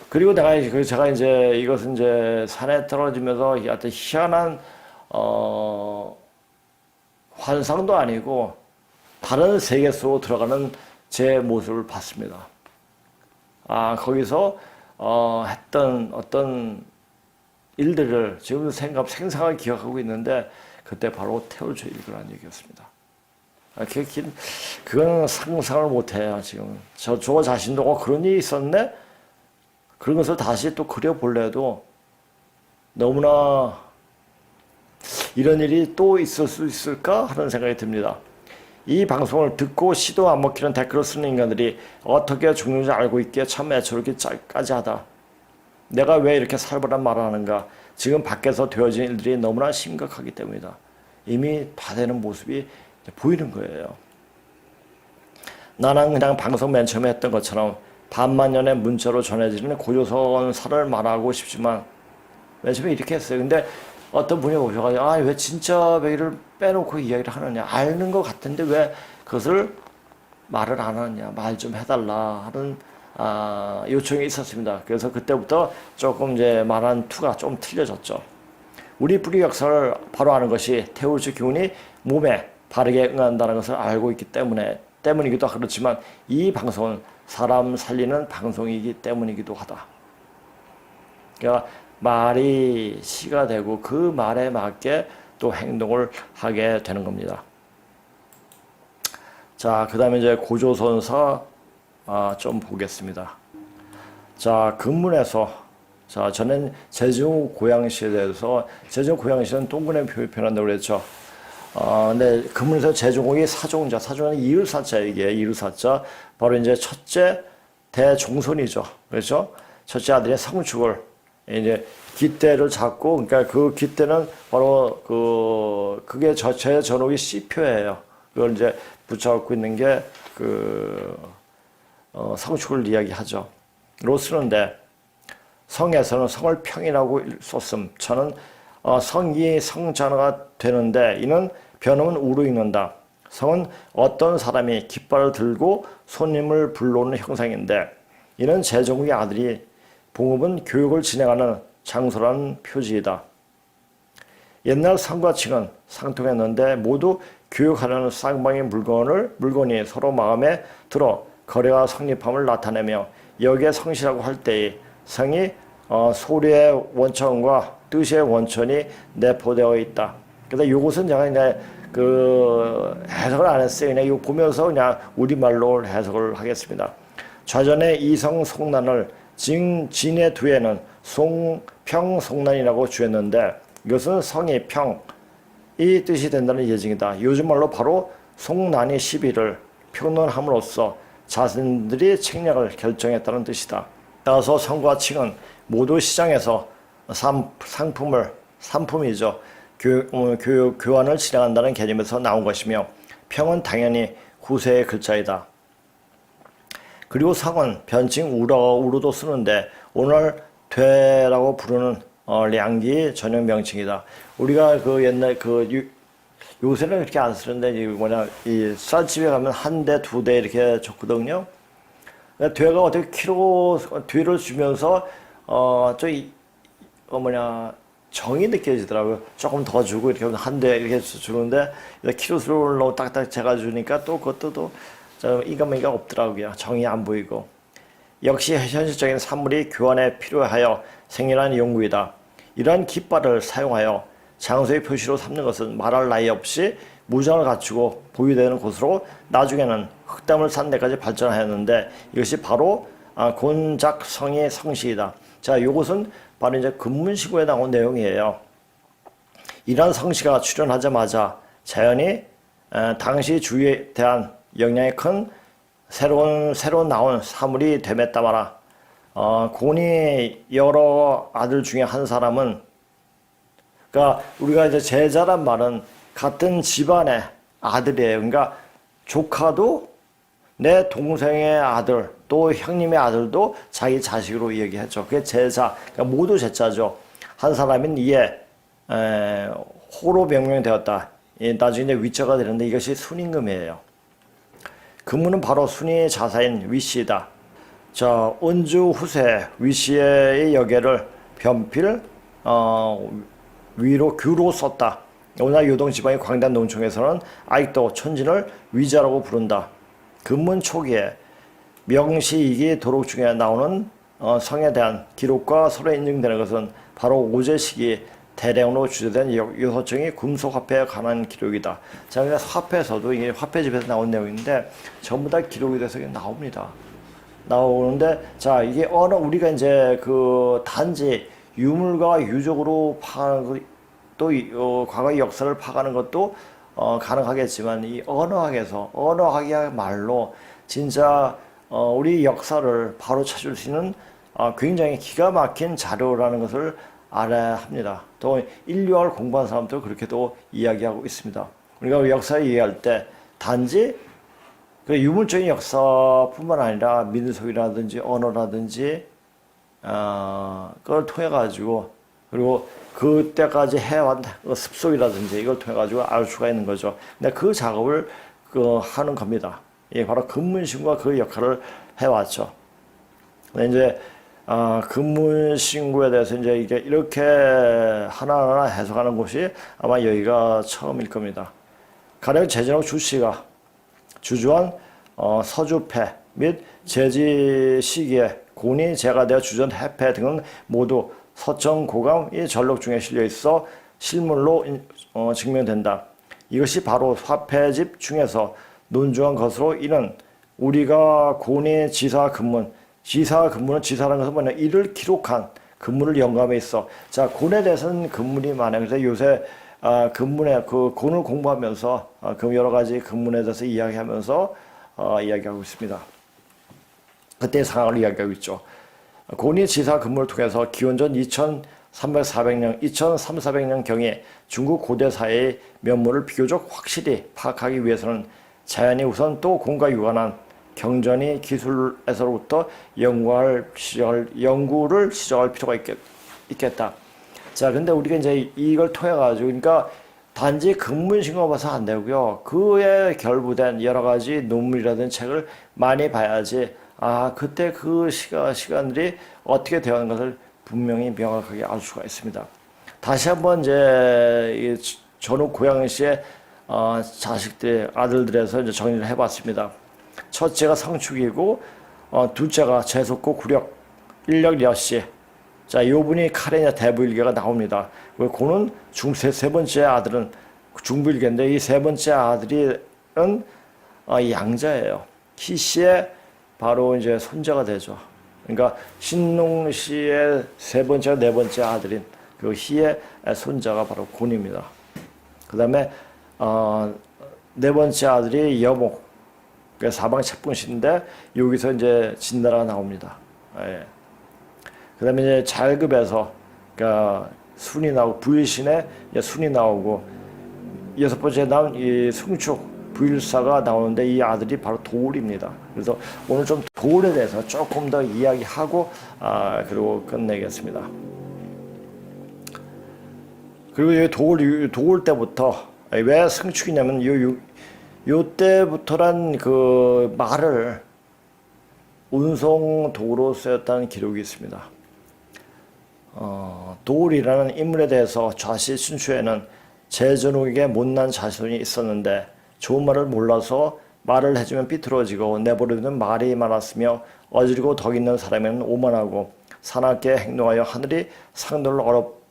그리고 제가 이제 이것은 이제 산에 떨어지면서 하여튼 희한한 환상도 아니고 다른 세계 속으로 들어가는 제 모습을 봤습니다. 거기서 했던 어떤 일들을 지금 생생하게 기억하고 있는데 그때 바로 태울주 일기라는 얘기였습니다. 그건 상상을 못해요. 지금 저 자신도 그런 일이 있었네. 그런 것을 다시 또 그려볼래도 너무나 이런 일이 또 있을 수 있을까 하는 생각이 듭니다. 이 방송을 듣고 시도 안 먹히는 댓글을 쓰는 인간들이 어떻게 죽는지 알고 있기에 참 애처롭기까지 하다. 내가 왜 이렇게 살벌한 말을 하는가. 지금 밖에서 되어진 일들이 너무나 심각하기 때문이다. 이미 다 되는 모습이 보이는 거예요. 나는 그냥 방송 맨 처음에 했던 것처럼 반만 년의 문자로 전해지는 고조선사를 말하고 싶지만 맨 처음에 이렇게 했어요. 근데 어떤 분이 오셔가지고 왜 진짜 베이를 빼놓고 이야기를 하느냐. 알는 것 같은데 왜 그것을 말을 안 하느냐. 말 좀 해달라 하는 요청이 있었습니다. 그래서 그때부터 조금 이제 말한 투가 좀 틀려졌죠. 우리 뿌리 역사를 바로 아는 것이 태울주 기운이 몸에 바르게 응한다는 것을 알고 있기 때문이기도 그렇지만 이 방송은 사람 살리는 방송이기 때문이기도 하다. 그러니까 말이 시가 되고 그 말에 맞게 또 행동을 하게 되는 겁니다. 자, 그 다음에 이제 고조선사 좀 보겠습니다. 자, 근문에서 저는 제주 고양시에 대해서 제주 고양시는 동근에 표현한다고 그랬죠. 근데 근문에서 제주공이 사종은 이을사자 이게 이을사자 바로 이제 첫째 대종손이죠. 그렇죠? 첫째 아들의 성축을 이제 깃대를 잡고 그러니까 그 깃대는 바로 그게 제 전옥이 C표예요. 그걸 이제 붙여갖고 있는 게 성축을 이야기하죠. 로 쓰는데 성에서는 성을 평이라고 썼음. 저는 성이 성전화가 되는데 이는 변음은 우로 읽는다. 성은 어떤 사람이 깃발을 들고 손님을 불러오는 형상인데 이는 제종국의 아들이 봉업은 교육을 진행하는 장소라는 표지이다. 옛날 상과 칭은 상통했는데 모두 교육하려는 쌍방의 물건이 서로 마음에 들어 거래가 성립함을 나타내며 여기에 성시라고 할 때에 성이 소리의 원천과 뜻의 원천이 내포되어 있다. 근데 이것은 제가 이제 해석을 안 했어요. 그냥 이거 보면서 그냥 우리말로 해석을 하겠습니다. 좌전의 이성 송난을 진의 두에는 평송난이라고 주었는데 이것은 성이 평이 뜻이 된다는 예증이다. 요즘 말로 바로 송난이 시비를 평론함으로써 자신들이 책략을 결정했다는 뜻이다. 따라서 성과 칭은 모두 시장에서 상품이죠. 교환을 진행한다는 개념에서 나온 것이며 평은 당연히 후세의 글자이다. 그리고 상은 변칭 우로도 쓰는데 오늘 되라고 부르는 량기 전용 명칭이다. 우리가 옛날 요새는 그렇게 안 쓰는데 이 쌀집에 가면 한 대, 두 대 이렇게 줬거든요. 되가 어떻게 뒤를 주면서 정이 느껴지더라고요. 조금 더 주고 이렇게 한 대 이렇게 주는데 키로수를 너무 딱딱 재가 주니까 또 그것도 이감이가 없더라고요. 정이 안 보이고. 역시 현실적인 산물이 교환에 필요하여 생겨난 용구이다. 이러한 깃발을 사용하여 장소의 표시로 삼는 것은 말할 나위 없이 무장을 갖추고 보유되는 곳으로 나중에는 흑담을 산 데까지 발전하였는데 이것이 바로 곤작성의 성시이다. 자, 이것은 바로 이제 금문시고에 나온 내용이에요. 이러한 성시가 출현하자마자 자연히 당시 주위에 대한 영향이 큰 새로 나온 사물이 됨에 따라 곤이 여러 아들 중에 한 사람은, 그러니까 우리가 이제 제자란 말은 같은 집안의 아들이에요. 그러니까 조카도 내 동생의 아들, 또 형님의 아들도 자기 자식으로 얘기했죠. 그게 제자, 그러니까 모두 제자죠. 한 사람인 이에 호로 명명되었다. 나중에 위자가 되는데 이것이 순임금이에요. 금문은 바로 순이 자사인 위씨이다. 자, 은주 후세 위씨의 여계를 변필 위로 규로 썼다. 오늘날 요동지방의 광단 농촌에서는 아직도 천진을 위자라고 부른다. 금문 초기에 명시이기 도록 중에 나오는 성에 대한 기록과 서로 인증되는 것은 바로 오제 시기 대량으로 주제된 요소증이 금속화폐에 관한 기록이다. 자, 그래서 화폐에서도 이게 화폐집에서 나온 내용인데 전부 다 기록이 돼서 나옵니다. 나오는데, 자, 이게 우리가 이제 단지 유물과 유적으로 파는 또 과거의 역사를 파가는 것도 가능하겠지만 이 언어학이야말로 진짜 우리 역사를 바로 찾을 수 있는 굉장히 기가 막힌 자료라는 것을 알아야 합니다. 또 인류학을 공부한 사람도 그렇게 또 이야기하고 있습니다. 우리가 역사를 이해할 때 단지 유물적인 역사뿐만 아니라 민속이라든지 언어라든지 그걸 통해 가지고, 그리고 그때까지 해왔던 습속이라든지 이걸 통해 가지고 알 수가 있는 거죠. 근데 그 작업을 하는 겁니다. 예, 바로 금문신과 그 역할을 해왔죠. 근데 이제 금문신구에 대해서 이제 이렇게 하나하나 해석하는 곳이 아마 여기가 처음일 겁니다. 가령 제전옥 주씨가 주주한 서주패 및 제지 시기에 곤이 제가 되어 주전 해패 등은 모두 서청고감이 전록 중에 실려 있어 실물로 증명된다. 이것이 바로 화폐집 중에서 논중한 것으로 이는 우리가 곤의 지사근문, 지사근문은 지사라는 것은 뭐냐, 이를 기록한 근문을 영감에 있어. 자, 곤에 대해서는 근문이 많아요. 그래서 요새 근문에 곤을 공부하면서 여러 가지 근문에 대해서 이야기하면서 이야기하고 있습니다. 그때의 상황을 이야기하고 있죠. 곤이 지사 근문을 통해서 기원전 2300년 경에 중국 고대사의 면모를 비교적 확실히 파악하기 위해서는 자연이 우선 또 곤과 유관한 경전이 기술에서부터 연구를 시작할 필요가 있겠다. 자, 근데 우리가 이제 이걸 통해 가지고, 그러니까 단지 근문신고 봐서 안 되고요. 그에 결부된 여러 가지 논문이라든지 책을 많이 봐야지, 그때 그 시간들이 어떻게 되어가는 것을 분명히 명확하게 알 수가 있습니다. 다시 한번 이제 전후 고양시의 아들들에서 이제 정리를 해봤습니다. 첫째가 성축이고, 둘째가 재속고 구력, 인력 여씨, 자, 요분이 카레냐 대부일개가 나옵니다. 고는 세 번째 아들은 중부일개인데 이 세 번째 아들은 양자예요. 희 씨의 바로 이제 손자가 되죠. 그러니까 신농 씨의 세 번째, 네 번째 아들인 그 희의 손자가 바로 곤입니다. 그 다음에 네 번째 아들이 여목, 사방 책분씨인데 여기서 이제 진나라가 나옵니다. 예. 그 다음에 이제 잘급에서 그러니까 순이 나오고 부일신에 순이 나오고 여섯 번째 나온 이 승축 부일사가 나오는데 이 아들이 바로 도울입니다. 그래서 오늘 좀 도울에 대해서 조금 더 이야기하고 그리고 끝내겠습니다. 그리고 이 도울 때부터 왜 승축이냐면 요 때부터란 그 말을 운송 도구로 쓰였다는 기록이 있습니다. 도울이라는 인물에 대해서 좌시 춘추에는 제전욱에게 못난 자손이 있었는데 좋은 말을 몰라서 말을 해주면 삐뚤어지고 내버려두면 말이 많았으며 어지르고 덕 있는 사람에는 오만하고 사납게 행동하여 하늘이 상도를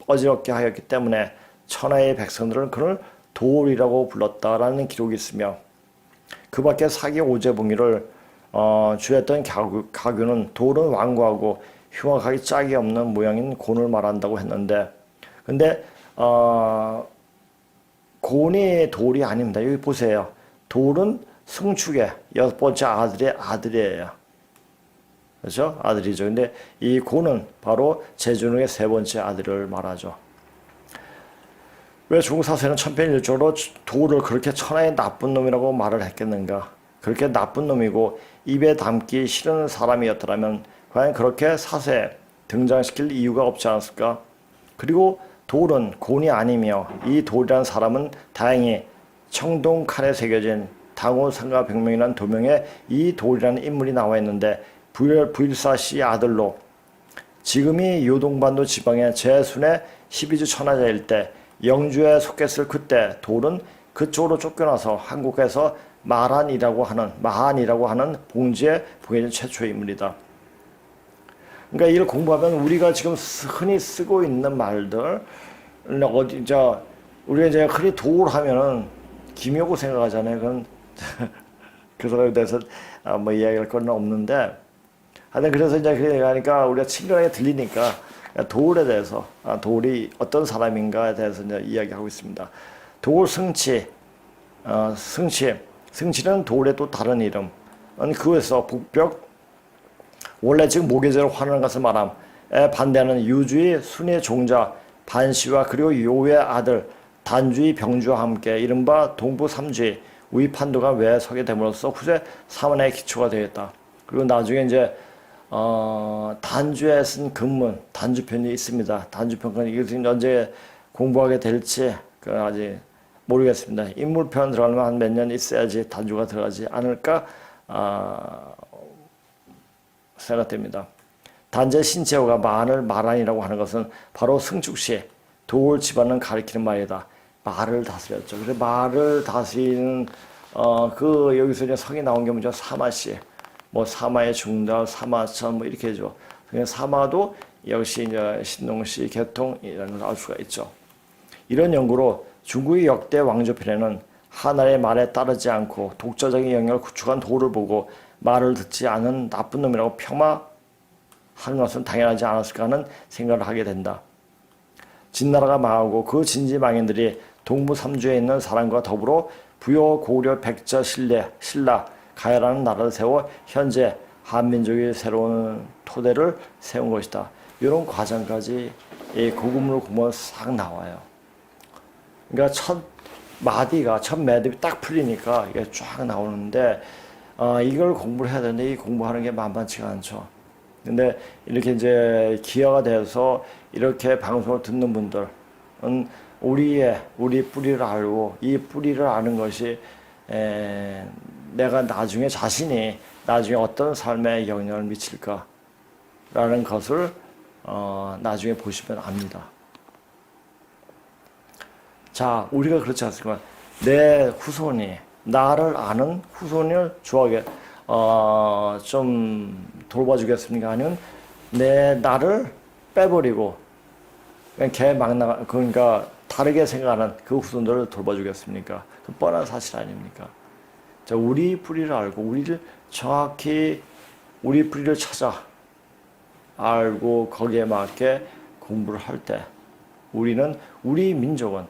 어지럽게 하였기 때문에 천하의 백성들은 그를 도울이라고 불렀다라는 기록이 있으며 그 밖에 사기 오제봉이를 주했던 가규는 도울은 완고하고 흉악하기 짝이 없는 모양인 곤을 말한다고 했는데 근데 곤이 도울이 아닙니다. 여기 보세요. 도울은 승축의 여섯 번째 아들의 아들이에요. 그렇죠? 아들이죠. 근데 이 곤은 바로 제준욱의 세 번째 아들을 말하죠. 왜 중국 사서에는 천편일조로 도울을 그렇게 천하의 나쁜 놈이라고 말을 했겠는가? 그렇게 나쁜 놈이고 입에 담기 싫은 사람이었더라면 과연 그렇게 사서에 등장시킬 이유가 없지 않았을까? 그리고 도울은 곤이 아니며 이 도울이라는 사람은 다행히 청동 칼에 새겨진 당호상가 백명이라는 도명에 이 도울이라는 인물이 나와 있는데 부일사 씨 아들로 지금이 요동반도 지방의 제순의 12주 천하자일 때 영주에 속했을 그때 도울은 그쪽으로 쫓겨나서 한국에서 마한이라고 하는 봉지에 보이는 최초의 인물이다. 그러니까 이걸 공부하면 우리가 지금 흔히 쓰고 있는 말들 우리가 이제 흔히 도울하면은 김효고 생각하잖아요. 그건 그 사람에 대해서 뭐 이야기할 건 없는데 하여튼 그래서 이제 그러니까 우리가 친근하게 들리니까 도울에 대해서 도울이 어떤 사람인가에 대해서 이제 이야기하고 있습니다. 도울 승치, 승치는 도울의 또 다른 이름. 그에서 북벽 원래 지금 모계제를 환하는 것을 말함에 반대하는 유주의 순의 종자 반시와 그리고 요의 아들 단주의 병주와 함께 이른바 동부 삼주의 우이판도가 왜 서게 됨으로써 후세 사문의 기초가 되었다. 그리고 나중에 이제 단주에 쓴 근문 단주편이 있습니다. 단주편은 이것은 언제 공부하게 될지 아직 모르겠습니다. 인물편 들어가려면 한 몇 년 있어야지 단주가 들어가지 않을까 생각됩니다. 단제 신채호가 만을 마란이라고 하는 것은 바로 승축시 도울 집안을 가리키는 말이다. 말을 다스렸죠. 그래서 말을 다스리는 여기서 이제 성이 나온 게 먼저 사마시, 뭐 사마의 중달, 사마천 뭐 이렇게 해줘. 그냥 사마도 역시 이제 신농시 계통이라는 걸 알 수가 있죠. 이런 연구로 중국의 역대 왕조편에는 하나의 말에 따르지 않고 독자적인 영역을 구축한 도를 보고 말을 듣지 않은 나쁜 놈이라고 폄하하는 것은 당연하지 않았을까 하는 생각을 하게 된다. 진나라가 망하고 그 진지망인들이 동부 삼주에 있는 사람과 더불어 부여, 고려, 백자, 신라, 가야라는 나라를 세워 현재 한민족의 새로운 토대를 세운 것이다. 이런 과정까지 고급문을 공부하면 싹 나와요. 그러니까 첫 매듭이 딱 풀리니까 이게 쫙 나오는데 이걸 공부를 해야 되는데 이 공부하는 게 만만치가 않죠. 근데 이렇게 이제 기여가 돼서 이렇게 방송을 듣는 분들은 우리 뿌리를 알고 이 뿌리를 아는 것이 내가 자신이 나중에 어떤 삶에 영향을 미칠까라는 것을 나중에 보시면 압니다. 자, 우리가 그렇지 않습니까? 내 후손이 나를 아는 후손을 좋아하게 좀 돌봐주겠습니까? 아니면 나를 빼버리고 그냥 걔막 나가 그러니까 다르게 생각하는 그 후손들을 돌봐주겠습니까? 그 뻔한 사실 아닙니까? 자, 우리 뿌리를 알고 우리를 정확히 우리 뿌리를 찾아 알고 거기에 맞게 공부를 할 때 우리는 우리 민족은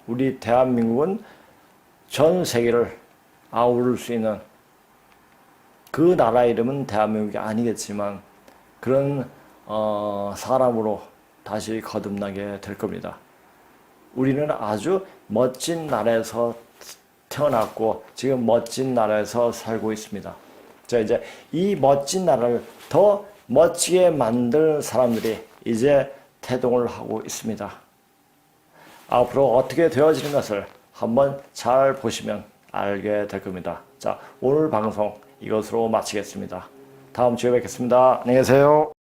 우리 대한민국은 전 세계를 아우를 수 있는 그 나라 이름은 대한민국이 아니겠지만 그런 사람으로 다시 거듭나게 될 겁니다. 우리는 아주 멋진 나라에서 태어났고 지금 멋진 나라에서 살고 있습니다. 자, 이제 이 멋진 나라를 더 멋지게 만들 사람들이 이제 태동을 하고 있습니다. 앞으로 어떻게 되어지는 것을 한번 잘 보시면 알게 될 겁니다. 자, 오늘 방송 이것으로 마치겠습니다. 다음 주에 뵙겠습니다. 안녕히 계세요.